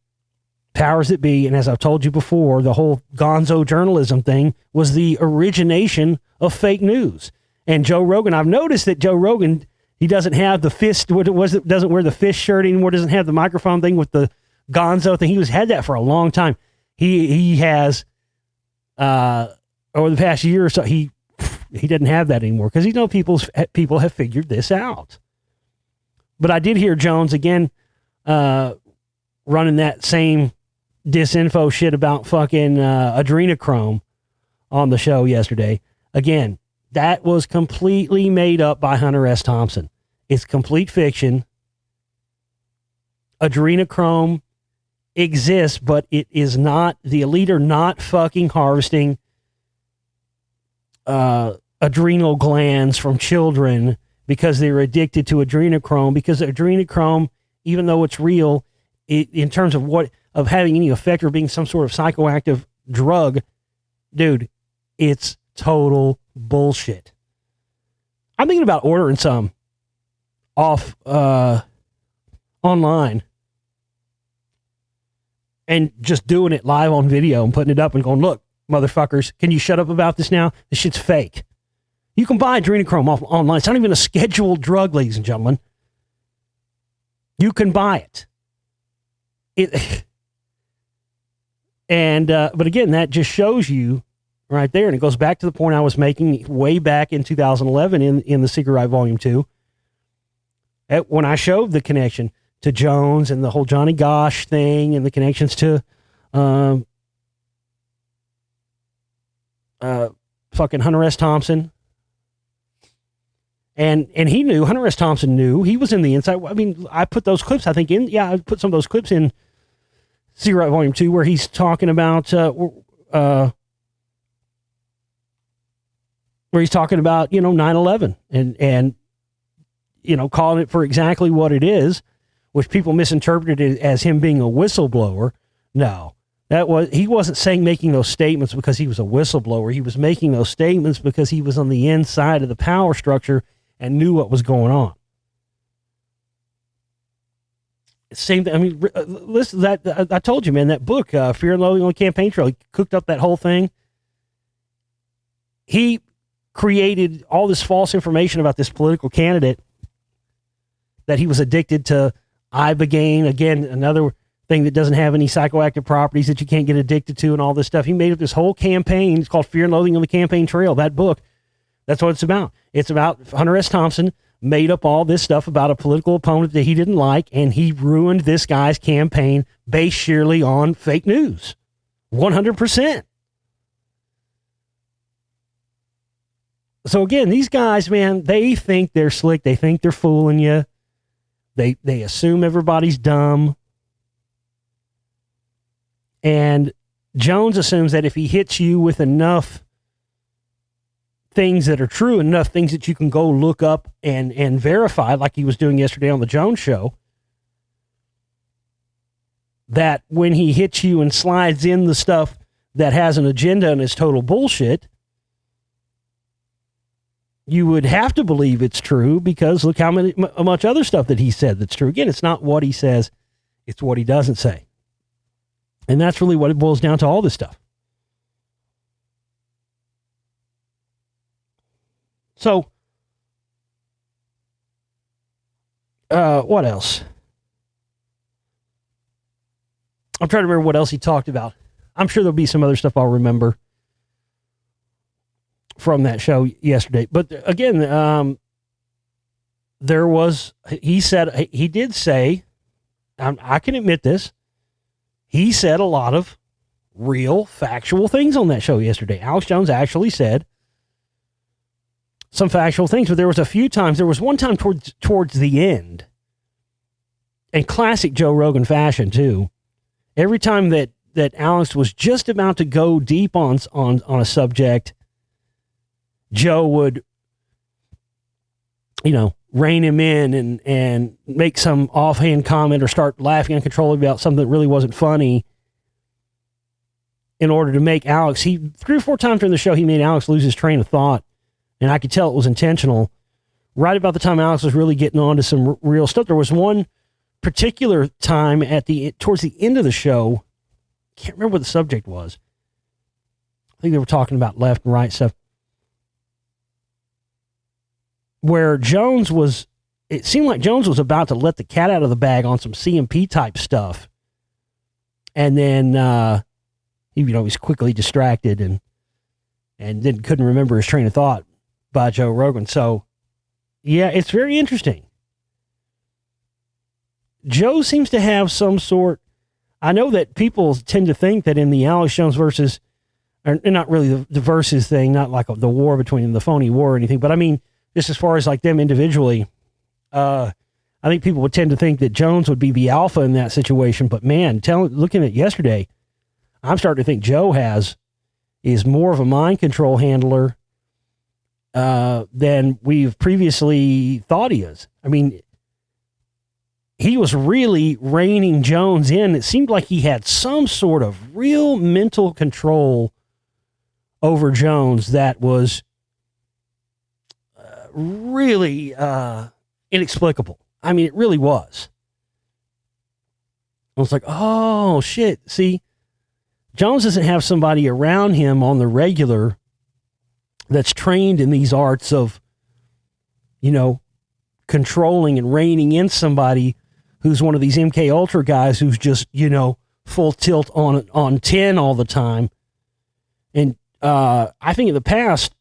powers that be. And as I've told you before, the whole gonzo journalism thing was the origination of fake news. And Joe Rogan, I've noticed that Joe Rogan, he doesn't have the fist, doesn't wear the fist shirt anymore, doesn't have the microphone thing with the gonzo thing. He had that for a long time. He has, over the past year or so, he doesn't have that anymore because people have figured this out. But I did hear Jones again running that same disinfo shit about fucking adrenochrome on the show yesterday. Again, that was completely made up by Hunter S. Thompson. It's complete fiction. Adrenochrome exists, but it is not, the elite are not fucking harvesting adrenal glands from children because they're addicted to adrenochrome, because adrenochrome, even though it's real, in terms of having any effect or being some sort of psychoactive drug, dude, it's total bullshit. I'm thinking about ordering some off online. and just doing it live on video and putting it up and going, look, motherfuckers, can you shut up about this now? This shit's fake. You can buy adrenochrome online. It's not even a scheduled drug, ladies and gentlemen. You can buy it. But again, that just shows you right there, and it goes back to the point I was making way back in 2011 in The Secret Right Volume 2, when I showed the connection to Jones and the whole Johnny Gosh thing and the connections to fucking Hunter S. Thompson. And he knew, Hunter S. Thompson knew, he was in the inside. I mean, I put those clips, I think, I put some of those clips in Secret Right Volume 2 where he's talking about, where he's talking about, 9/11 and, calling it for exactly what it is, which people misinterpreted it as him being a whistleblower. No, he wasn't making those statements because he was a whistleblower. He was making those statements because he was on the inside of the power structure and knew what was going on. Same thing. I mean, listen, I told you, man, that book, Fear and Loathing on the Campaign Trail, he cooked up that whole thing. He created all this false information about this political candidate that he was addicted to Ibogaine. Again, another thing that doesn't have any psychoactive properties that you can't get addicted to and all this stuff. He made up this whole campaign. It's called Fear and Loathing on the Campaign Trail. That book, that's what it's about. It's about Hunter S. Thompson made up all this stuff about a political opponent that he didn't like, and he ruined this guy's campaign based sheerly on fake news. 100%. So again, these guys, man, they think they're slick. They think they're fooling you. They assume everybody's dumb. And Jones assumes that if he hits you with enough things that are true, enough things that you can go look up and verify, like he was doing yesterday on the Jones show, that when he hits you and slides in the stuff that has an agenda and is total bullshit, you would have to believe it's true, because look how much other stuff that he said that's true. Again, it's not what he says, it's what he doesn't say. And that's really what it boils down to, all this stuff. So, what else? I'm trying to remember what else he talked about. I'm sure there'll be some other stuff I'll remember from that show yesterday. But again, he did say, I can admit this, he said a lot of real factual things on that show yesterday. Alex Jones actually said some factual things, but there was one time towards the end, in classic Joe Rogan fashion too, every time that Alex was just about to go deep on a subject, Joe would, rein him in and make some offhand comment or start laughing uncontrollably about something that really wasn't funny in order to make Alex, 3 or 4 times during the show, he made Alex lose his train of thought. And I could tell it was intentional. Right about the time Alex was really getting on to some real stuff, there was one particular time towards the end of the show, can't remember what the subject was. I think they were talking about left and right stuff, where it seemed like Jones was about to let the cat out of the bag on some CMP type stuff. And then, he was quickly distracted and then couldn't remember his train of thought by Joe Rogan. So yeah, it's very interesting. Joe seems to have some sort, I know that people tend to think that in the Alex Jones versus, or not really the versus thing, not like the war between them, the phony war or anything, but I mean, just as far as like them individually, I think people would tend to think that Jones would be the alpha in that situation. But man, looking at yesterday, I'm starting to think Joe is more of a mind control handler than we've previously thought he is. I mean, he was really reining Jones in. It seemed like he had some sort of real mental control over Jones that was really inexplicable. I mean, it really was. I was like, oh, shit. See, Jones doesn't have somebody around him on the regular that's trained in these arts of, controlling and reining in somebody who's one of these MK Ultra guys who's just, full tilt on 10 all the time. And I think in the past,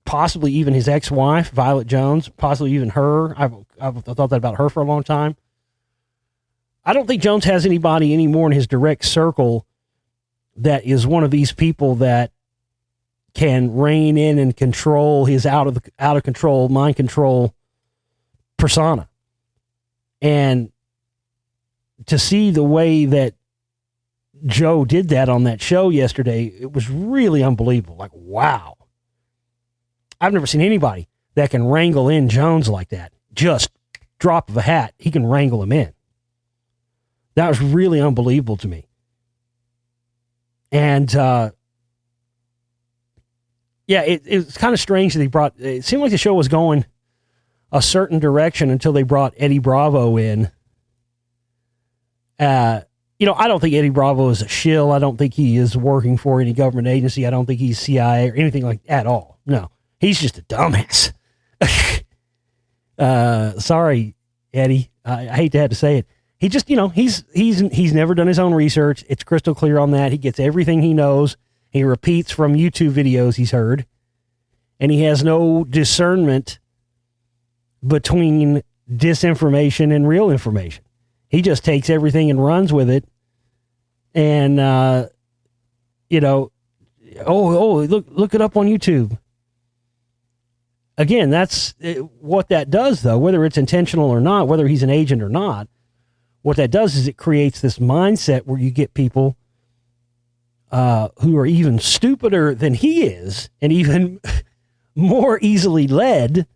possibly even his ex-wife, Violet Jones, possibly even her. I've thought that about her for a long time. I don't think Jones has anybody anymore in his direct circle that is one of these people that can rein in and control his out of control, mind control persona. And to see the way that Joe did that on that show yesterday, it was really unbelievable. Like, wow. I've never seen anybody that can wrangle in Jones like that. Just drop of a hat, he can wrangle him in. That was really unbelievable to me. And, it's kind of strange that it seemed like the show was going a certain direction until they brought Eddie Bravo in. I don't think Eddie Bravo is a shill. I don't think he is working for any government agency. I don't think he's CIA or anything like that at all. No, he's just a dumbass. Sorry, Eddie. I hate to have to say it. He just, he's never done his own research. It's crystal clear on that. He gets everything he knows. He repeats from YouTube videos he's heard. And he has no discernment between disinformation and real information. He just takes everything and runs with it. And, look it up on YouTube. Again, that's what that does, though, whether it's intentional or not, whether he's an agent or not. What that does is it creates this mindset where you get people who are even stupider than he is and even more easily led.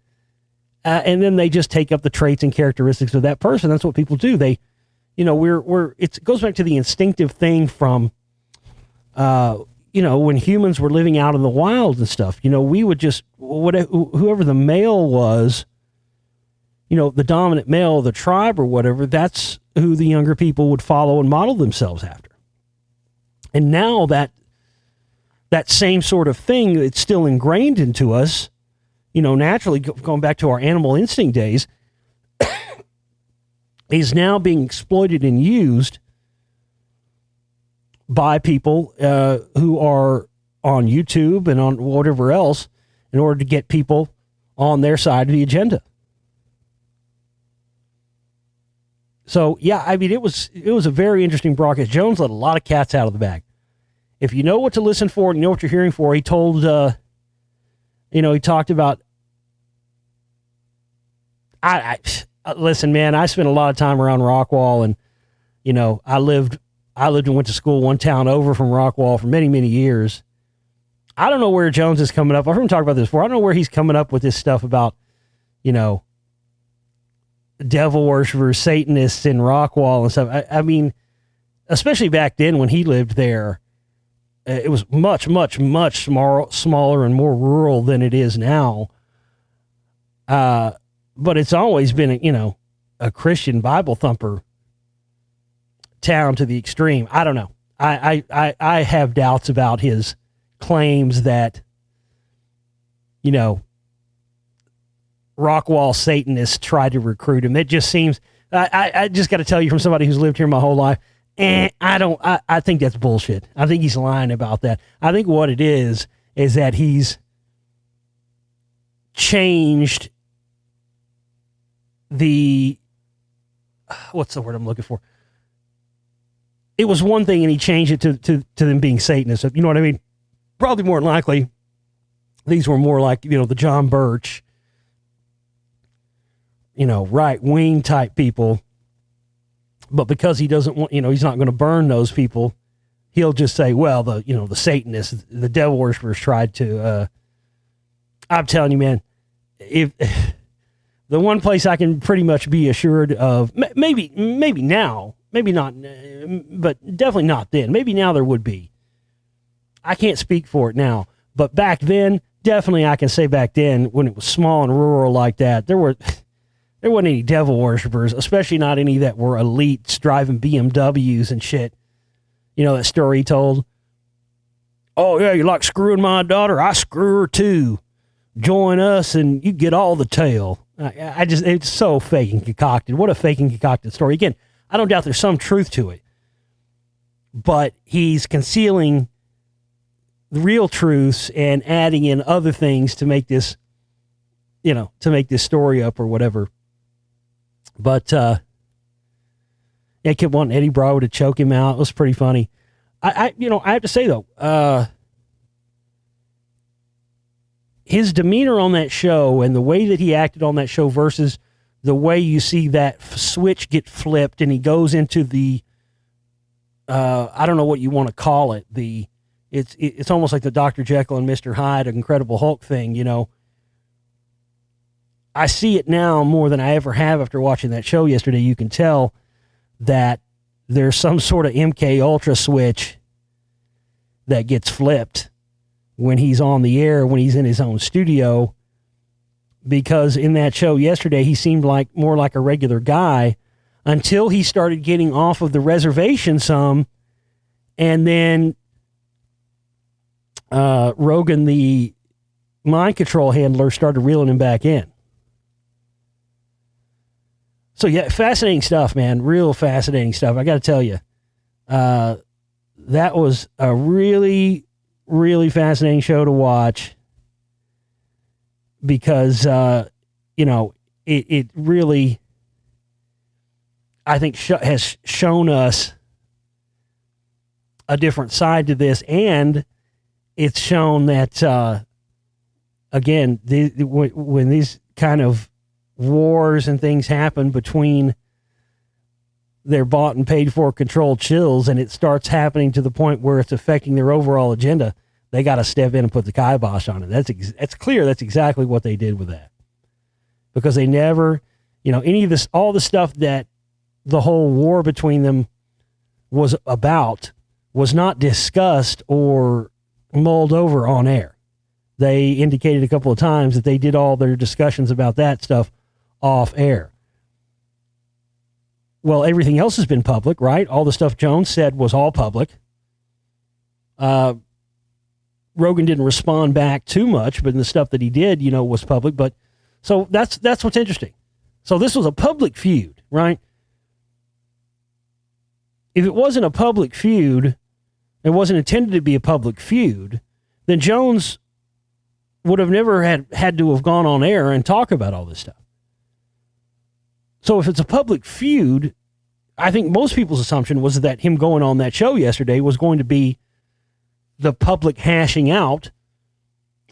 And then they just take up the traits and characteristics of that person. That's what people do. They, it goes back to the instinctive thing from, when humans were living out in the wild and stuff, we would just, whoever the male was, the dominant male of the tribe or whatever, that's who the younger people would follow and model themselves after. And now that same sort of thing, it's still ingrained into us, naturally going back to our animal instinct days, is now being exploited and used by people who are on YouTube and on whatever else in order to get people on their side of the agenda. So, yeah, I mean, it was a very interesting broadcast. Jones let a lot of cats out of the bag. If you know what to listen for and you know what you're hearing for, he told, he talked about, listen, man, I spent a lot of time around Rockwall, and, I lived and went to school one town over from Rockwall for many, many years. I don't know where Jones is coming up. I've heard him talk about this before. I don't know where he's coming up with this stuff about, devil worshippers, Satanists in Rockwall and stuff. I mean, especially back then when he lived there, it was much, much, much smaller and more rural than it is now. But it's always been, a Christian Bible thumper town to the extreme. I don't know. I have doubts about his claims that, Rockwall Satanists tried to recruit him. It just seems, I just got to tell you from somebody who's lived here my whole life, I think that's bullshit. I think he's lying about that. I think what it is that he's changed what's the word I'm looking for? It was one thing and he changed it to them being Satanists. You know what I mean? Probably more than likely, these were more like, the John Birch, right-wing type people. But because he doesn't want, he's not going to burn those people, he'll just say, well, the Satanists, the devil worshippers tried to, I'm telling you, man, if the one place I can pretty much be assured of, maybe now, maybe not, but definitely not then. Maybe now there would be. I can't speak for it now, but back then, definitely I can say back then when it was small and rural like that, there There wasn't any devil worshippers, especially not any that were elites driving BMWs and shit. You know that story he told? Oh, yeah, you like screwing my daughter? I screw her too. Join us and you get all the tail. It's so fake and concocted. What a fake and concocted story. Again, I don't doubt there's some truth to it. But he's concealing the real truths and adding in other things to make this, to make this story up or whatever. But, I kept wanting Eddie Bravo to choke him out. It was pretty funny. I have to say, though, his demeanor on that show and the way that he acted on that show versus the way you see that switch get flipped and he goes into the, I don't know what you want to call it. It's almost like the Dr. Jekyll and Mr. Hyde, Incredible Hulk thing, I see it now more than I ever have after watching that show yesterday. You can tell that there's some sort of MK Ultra switch that gets flipped when he's on the air, when he's in his own studio, because in that show yesterday, he seemed more like a regular guy until he started getting off of the reservation some, and then Rogan, the mind control handler, started reeling him back in. So, yeah, fascinating stuff, man. Real fascinating stuff. I got to tell you, that was a really, really fascinating show to watch because, it really, I think, has shown us a different side to this, and it's shown that, again, when these kind of wars and things happen between their bought and paid for controlled chills, and it starts happening to the point where it's affecting their overall agenda, they got to step in and put the kibosh on it. That's clear. That's exactly what they did with that, because they never, any of this, all the stuff that the whole war between them was about was not discussed or mulled over on air. They indicated a couple of times that they did all their discussions about that stuff off air. Well, everything else has been public, right? All the stuff Jones said was all public. Rogan didn't respond back too much, but the stuff that he did, was public. But so that's what's interesting. So this was a public feud, right? If it wasn't a public feud, it wasn't intended to be a public feud, then Jones would have never had to have gone on air and talk about all this stuff. So if it's a public feud, I think most people's assumption was that him going on that show yesterday was going to be the public hashing out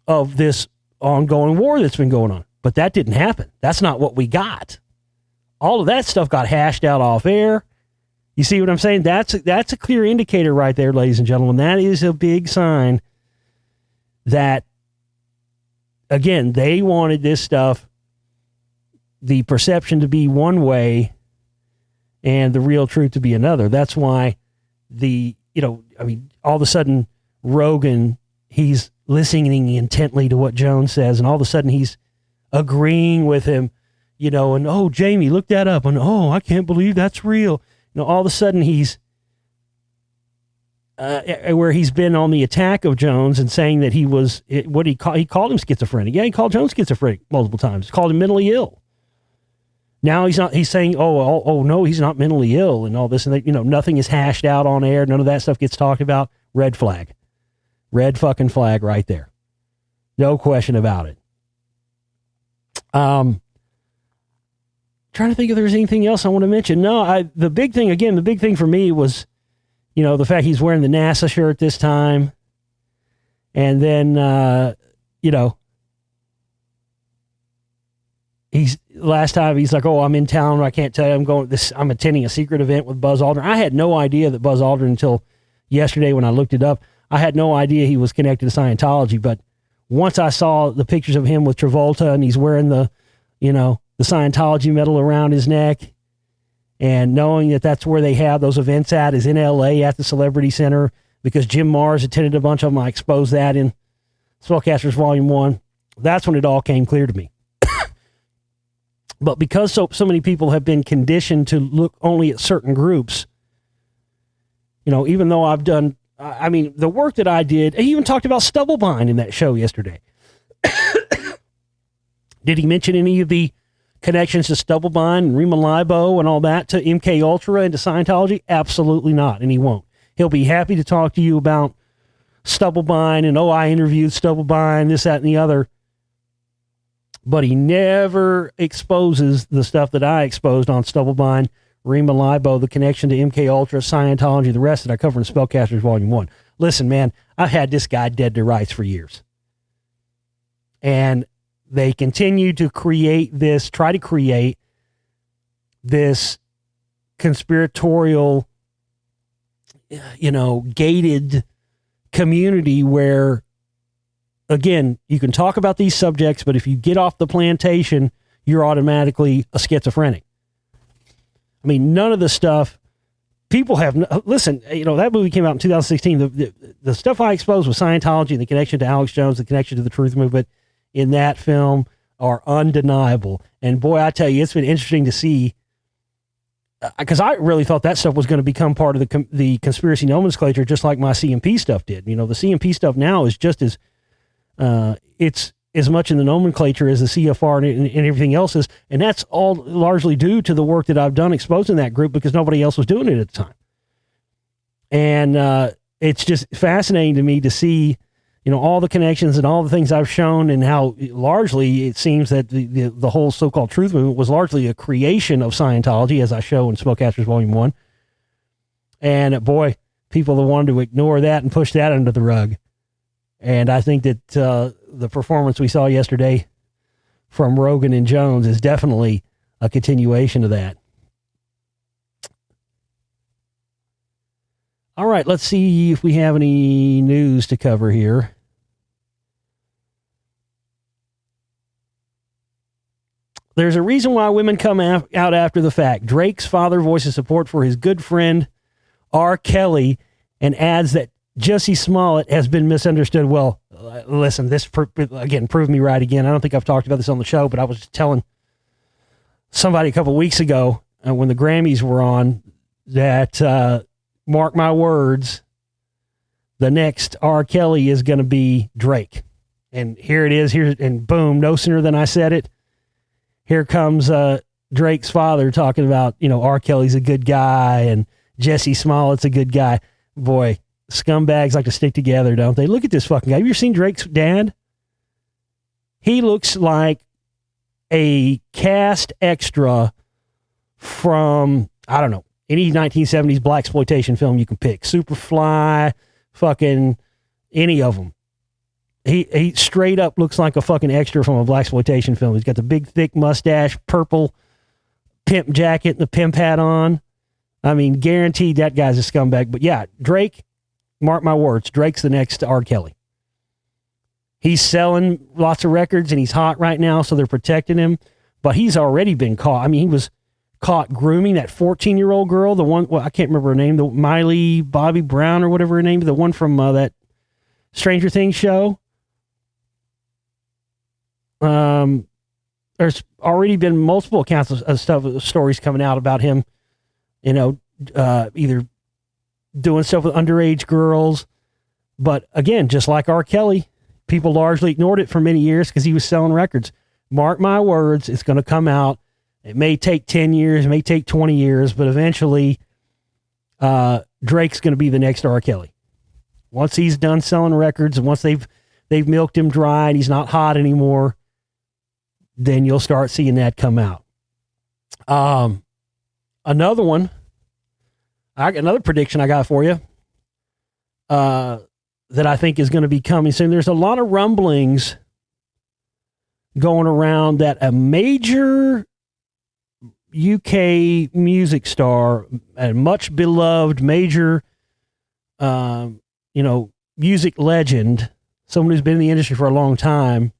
of this ongoing war that's been going on. But that didn't happen. That's not what we got. All of that stuff got hashed out off air. You see what I'm saying? That's a clear indicator right there, ladies and gentlemen. That is a big sign that, again, they wanted this stuff, the perception to be one way and the real truth to be another. That's why all of a sudden Rogan, he's listening intently to what Jones says, and all of a sudden he's agreeing with him, and, oh, Jamie, look that up, and, oh, I can't believe that's real. All of a sudden he's, where he's been on the attack of Jones and saying that he was, he called him schizophrenic. Yeah, he called Jones schizophrenic multiple times. He called him mentally ill. Now he's saying, oh, no, he's not mentally ill and all this. And, nothing is hashed out on air. None of that stuff gets talked about. Red flag. Red fucking flag right there. No question about it. Trying to think if there's anything else I want to mention. No, the big thing for me was, the fact he's wearing the NASA shirt this time. And then, last time he's like, oh, I'm in town. I can't tell you. I'm attending a secret event with Buzz Aldrin. I had no idea that Buzz Aldrin until yesterday when I looked it up. I had no idea he was connected to Scientology. But once I saw the pictures of him with Travolta and he's wearing the Scientology medal around his neck, and knowing that that's where they have those events at is in LA at the Celebrity Center, because Jim Mars attended a bunch of them. I exposed that in Spellcasters Volume 1. That's when it all came clear to me. But because so many people have been conditioned to look only at certain groups, even though I've done, the work that I did, he even talked about Stubblebine in that show yesterday. Did he mention any of the connections to Stubblebine and Rima Libo and all that to MK Ultra and to Scientology? Absolutely not, and he won't. He'll be happy to talk to you about Stubblebine and, I interviewed Stubblebine, this, that, and the other. But he never exposes the stuff that I exposed on Stubblebine, Rima Libo, the connection to MK Ultra, Scientology, the rest that I cover in Spellcasters Volume 1. Listen, man, I've had this guy dead to rights for years. And they continue to try to create this conspiratorial, gated community where, again, you can talk about these subjects, but if you get off the plantation, you're automatically a schizophrenic. None of the stuff people have. Listen, that movie came out in 2016. The stuff I exposed with Scientology and the connection to Alex Jones, the connection to the Truth Movement in that film are undeniable. And boy, I tell you, it's been interesting to see, because I really thought that stuff was going to become part of the conspiracy nomenclature, just like my CMP stuff did. The CMP stuff now is just as, it's as much in the nomenclature as the CFR and everything else is. And that's all largely due to the work that I've done exposing that group, because nobody else was doing it at the time. And it's just fascinating to me to see, all the connections and all the things I've shown, and how largely it seems that the whole so-called truth movement was largely a creation of Scientology, as I show in Spellcasters Volume 1. And boy, people that wanted to ignore that and push that under the rug. And I think that the performance we saw yesterday from Rogan and Jones is definitely a continuation of that. All right, let's see if we have any news to cover here. There's a reason why women come out after the fact. Drake's father voices support for his good friend R. Kelly and adds that Jussie Smollett has been misunderstood. Well, listen, this again proved me right again. I don't think I've talked about this on the show, but I was telling somebody a couple of weeks ago when the Grammys were on that, mark my words, the next R. Kelly is going to be Drake. And here it is. And boom, no sooner than I said it, here comes Drake's father talking about, R. Kelly's a good guy and Jussie Smollett's a good guy. Boy, scumbags like to stick together, don't they? Look at this fucking guy. Have you ever seen Drake's dad? He looks like a cast extra from, I don't know, any 1970s blaxploitation film you can pick. Superfly, fucking any of them. He straight up looks like a fucking extra from a blaxploitation film. He's got the big thick mustache, purple pimp jacket, and the pimp hat on. Guaranteed that guy's a scumbag. But yeah, Drake, mark my words, Drake's the next R. Kelly. He's selling lots of records and he's hot right now, so they're protecting him. But he's already been caught. He was caught grooming that 14-year-old girl, the one, I can't remember her name, the Miley Bobby Brown or whatever her name, the one from that Stranger Things show. There's already been multiple accounts of stories coming out about him, either doing stuff with underage girls. But again, just like R. Kelly, people largely ignored it for many years because he was selling records. Mark my words, it's going to come out. It may take 10 years, it may take 20 years, but eventually Drake's going to be the next R. Kelly. Once he's done selling records and once they've milked him dry and he's not hot anymore, then you'll start seeing that come out. Another prediction I got for you that I think is going to be coming soon. There's a lot of rumblings going around that a major UK music star, a much beloved major, music legend, someone who's been in the industry for a long time,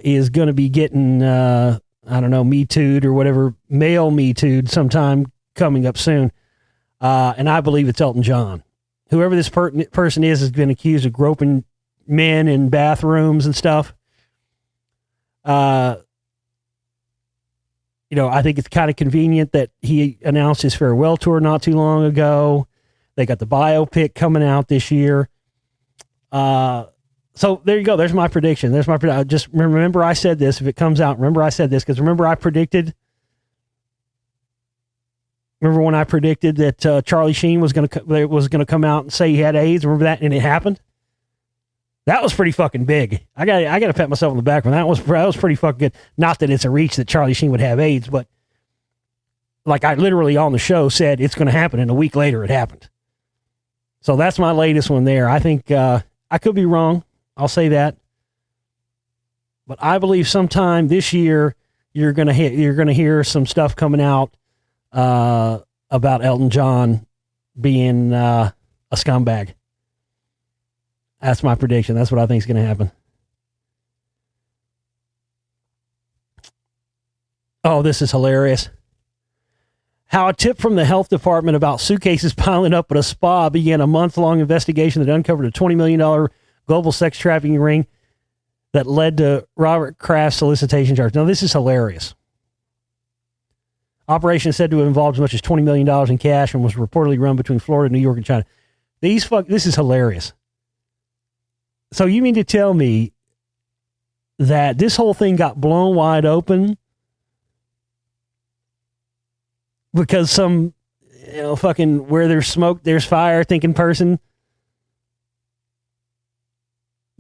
is going to be getting, Me Too'd or whatever, male Me Too'd sometime coming up soon. And I believe it's Elton John. Whoever this person is has been accused of groping men in bathrooms and stuff. I think it's kind of convenient that he announced his farewell tour not too long ago. They got the biopic coming out this year. So there you go. There's my prediction. Just remember I said this. If it comes out, remember I said this, because remember when I predicted that Charlie Sheen was going to come out and say he had AIDS? Remember that? And it happened. That was pretty fucking big. I got to pat myself on the back for that. That was pretty fucking good. Not that it's a reach that Charlie Sheen would have AIDS, but like I literally on the show said it's going to happen, and a week later it happened. So that's my latest one there. I think I could be wrong. I'll say that. But I believe sometime this year you're going to hear some stuff coming out about Elton John being a scumbag. That's my prediction. That's what I think is going to happen. Oh, this is hilarious. How a tip from the health department about suitcases piling up at a spa began a month-long investigation that uncovered a $20 million global sex trafficking ring that led to Robert Kraft's solicitation charge. Now, this is hilarious. Operation is said to have involved as much as $20 million in cash and was reportedly run between Florida, New York, and China. This is hilarious. So you mean to tell me that this whole thing got blown wide open because some, fucking where there's smoke, there's fire thinking person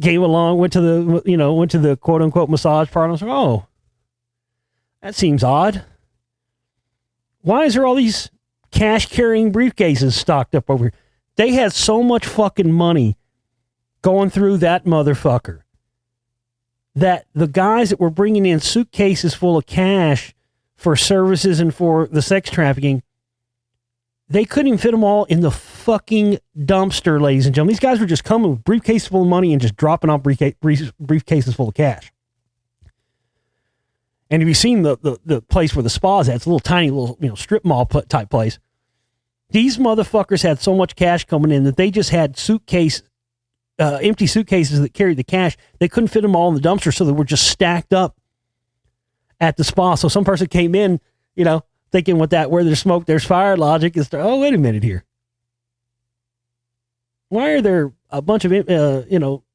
came along, went to the quote unquote massage parlor and was like, oh, that seems odd. Why is there all these cash carrying briefcases stocked up over here? They had so much fucking money going through that motherfucker that the guys that were bringing in suitcases full of cash for services and for the sex trafficking, they couldn't even fit them all in the fucking dumpster, ladies and gentlemen. These guys were just coming with briefcases full of money and just dropping off briefcases full of cash. And if you've seen the place where the spa's at, it's a little tiny little strip mall type place. These motherfuckers had so much cash coming in that they just had empty suitcases that carried the cash. They couldn't fit them all in the dumpster, so they were just stacked up at the spa. So some person came in, thinking with that where there's smoke, there's fire logic is, oh, wait a minute here. Why are there a bunch of,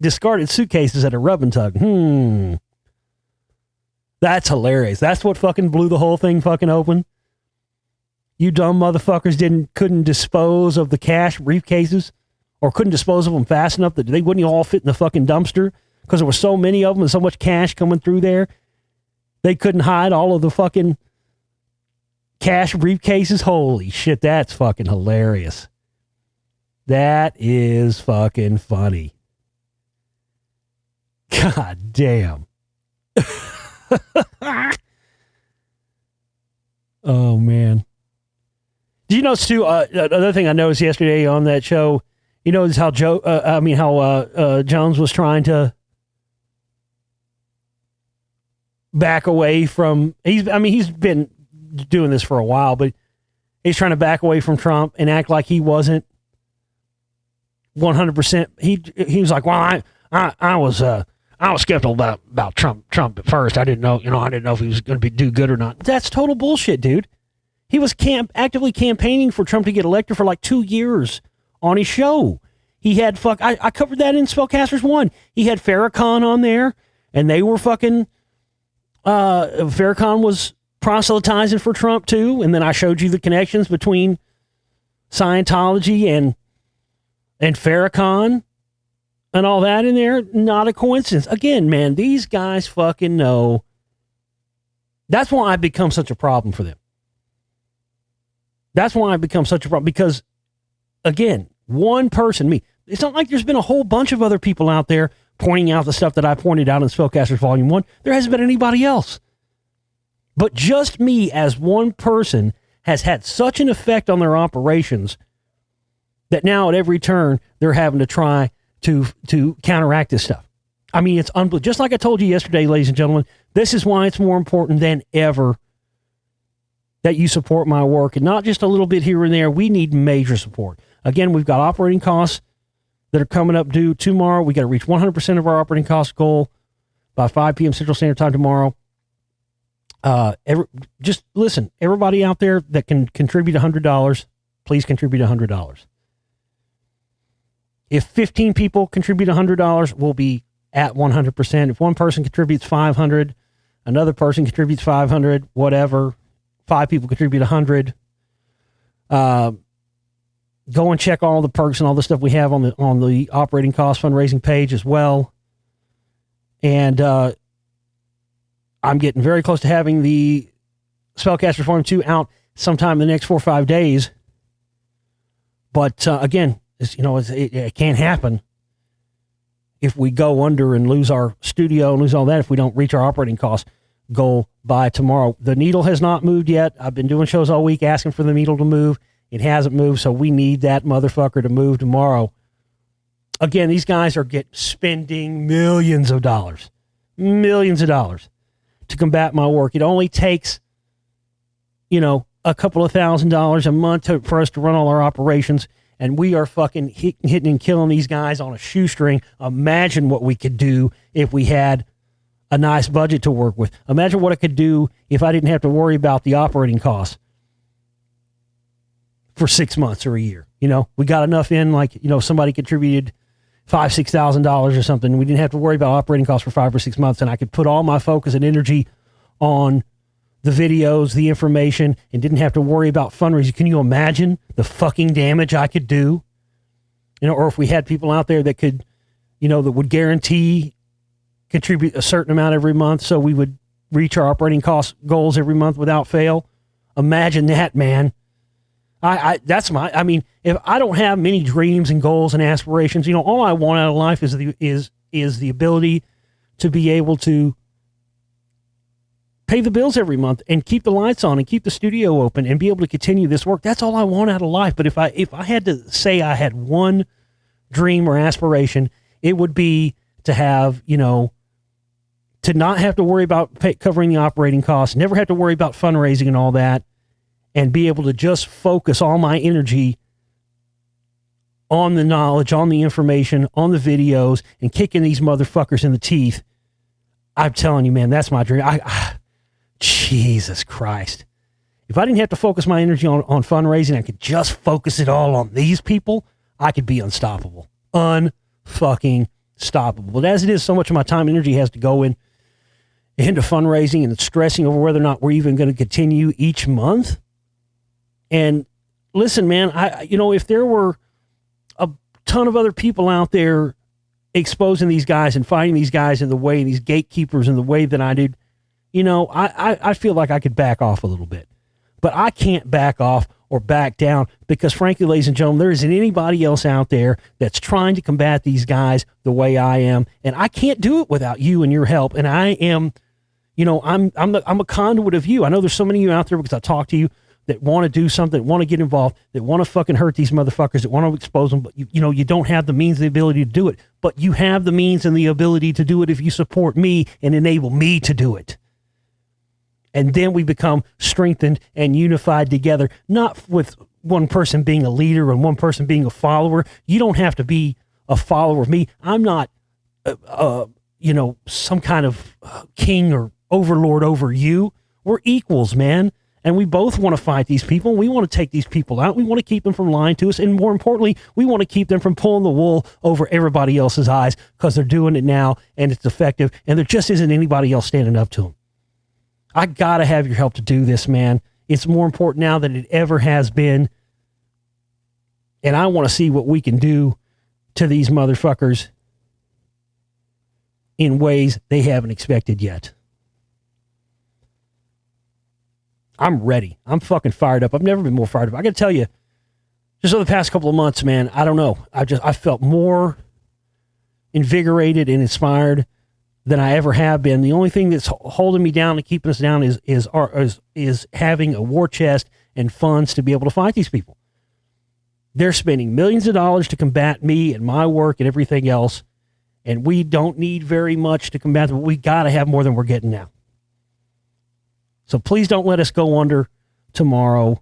discarded suitcases at a rub and tug? That's hilarious. That's what fucking blew the whole thing fucking open. You dumb motherfuckers couldn't dispose of the cash briefcases, or couldn't dispose of them fast enough that they wouldn't all fit in the fucking dumpster because there were so many of them and so much cash coming through there. They couldn't hide all of the fucking cash briefcases. Holy shit, that's fucking hilarious. That is fucking funny. God damn. Oh, man. Do you notice, too, another thing I noticed yesterday on that show, is how Jones was trying to back away from, he's been doing this for a while, but he's trying to back away from Trump and act like he wasn't 100%. He was like, well, I was skeptical about Trump at first. I didn't know if he was going to do good or not. That's total bullshit, dude. He was actively campaigning for Trump to get elected for like 2 years on his show. He had I covered that in Spellcasters 1. He had Farrakhan on there, and they were fucking, Farrakhan was proselytizing for Trump too, and then I showed you the connections between Scientology and Farrakhan and all that in there. Not a coincidence. Again, man, these guys fucking know. That's why I've become such a problem for them. That's why I've become such a problem, because, again, one person, me. It's not like there's been a whole bunch of other people out there pointing out the stuff that I pointed out in Spellcasters Volume 1. There hasn't been anybody else. But just me as one person has had such an effect on their operations that now at every turn they're having to try to counteract this stuff. I mean, it's unbelievable. Just like I told you yesterday, ladies and gentlemen, this is why it's more important than ever that you support my work, and not just a little bit here and there. We need major support. Again, we've got operating costs that are coming up due tomorrow. We got to reach 100% of our operating cost goal by 5 p.m. Central Standard Time tomorrow. Just listen, everybody out there that can contribute $100, please contribute $100. If 15 people contribute $100, we'll be at 100%. If one person contributes 500, another person contributes 500, whatever, 5 people contribute 100. Go and check all the perks and all the stuff we have on the operating cost fundraising page as well. And I'm getting very close to having the Spellcaster Reform 2 out sometime in the next 4 or 5 days. But again, it can't happen if we go under and lose our studio and lose all that if we don't reach our operating cost goal by tomorrow. The needle has not moved yet. I've been doing shows all week asking for the needle to move. It hasn't moved, so we need that motherfucker to move tomorrow. Again, these guys are spending millions of dollars to combat my work. It only takes, a couple of $1,000s a month for us to run all our operations, and we are fucking hitting and killing these guys on a shoestring. Imagine what we could do if we had a nice budget to work with. Imagine what I could do if I didn't have to worry about the operating costs for 6 months or a year. We got enough in, somebody contributed $5,000-$6,000 or something. We didn't have to worry about operating costs for 5 or 6 months, and I could put all my focus and energy on the videos, the information, and didn't have to worry about fundraising. Can you imagine the fucking damage I could do? Or if we had people out there that could, that would guarantee contribute a certain amount every month so we would reach our operating cost goals every month without fail. Imagine that, man. If I don't have many dreams and goals and aspirations, all I want out of life is the ability to be able to pay the bills every month and keep the lights on and keep the studio open and be able to continue this work. That's all I want out of life. But if I had to say I had one dream or aspiration, it would be to have, to not have to worry about covering the operating costs, never have to worry about fundraising and all that, and be able to just focus all my energy on the knowledge, on the information, on the videos, and kicking these motherfuckers in the teeth. I'm telling you, man, that's my dream. Jesus Christ. If I didn't have to focus my energy on fundraising, I could just focus it all on these people, I could be unstoppable. Unfucking stoppable. But as it is, so much of my time and energy has to go into fundraising and stressing over whether or not we're even going to continue each month. And listen, man, if there were a ton of other people out there exposing these guys and fighting these guys in the way, these gatekeepers in the way that I did, I feel like I could back off a little bit. But I can't back off or back down because, frankly, ladies and gentlemen, there isn't anybody else out there that's trying to combat these guys the way I am. And I can't do it without you and your help. And I am, I'm a conduit of you. I know there's so many of you out there because I talk to you that want to do something, that want to get involved, that want to fucking hurt these motherfuckers, that want to expose them, but you don't have the means and the ability to do it. But you have the means and the ability to do it if you support me and enable me to do it. And then we become strengthened and unified together, not with one person being a leader and one person being a follower. You don't have to be a follower of me. I'm not, some kind of king or overlord over you. We're equals, man. And we both want to fight these people. We want to take these people out. We want to keep them from lying to us. And more importantly, we want to keep them from pulling the wool over everybody else's eyes because they're doing it now and it's effective. And there just isn't anybody else standing up to them. I got to have your help to do this, man. It's more important now than it ever has been. And I want to see what we can do to these motherfuckers in ways they haven't expected yet. I'm ready. I'm fucking fired up. I've never been more fired up. I got to tell you, just over the past couple of months, man, I don't know. I felt more invigorated and inspired than I ever have been. The only thing that's holding me down and keeping us down is having a war chest and funds to be able to fight these people. They're spending millions of dollars to combat me and my work and everything else, and we don't need very much to combat them. We got to have more than we're getting now. So please don't let us go under tomorrow,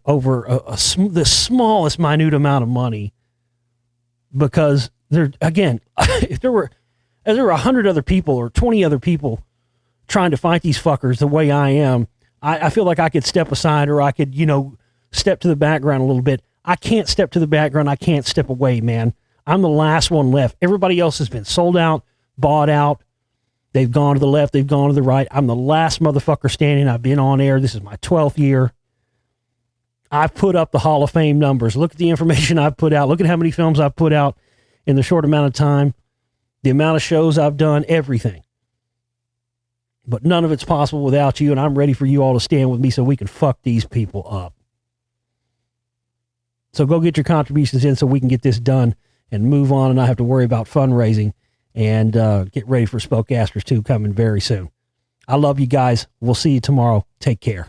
over the smallest minute amount of money, because if there were 100 other people or 20 other people trying to fight these fuckers the way I am, I feel like I could step aside, or I could, step to the background a little bit. I can't step to the background. I can't step away, man. I'm the last one left. Everybody else has been sold out, bought out. They've gone to the left. They've gone to the right. I'm the last motherfucker standing. I've been on air. This is my 12th year. I've put up the Hall of Fame numbers. Look at the information I've put out. Look at how many films I've put out in the short amount of time, the amount of shows I've done, everything. But none of it's possible without you, and I'm ready for you all to stand with me so we can fuck these people up. So go get your contributions in so we can get this done and move on and not have to worry about fundraising, and get ready for Spokecasters 2 coming very soon. I love you guys. We'll see you tomorrow. Take care.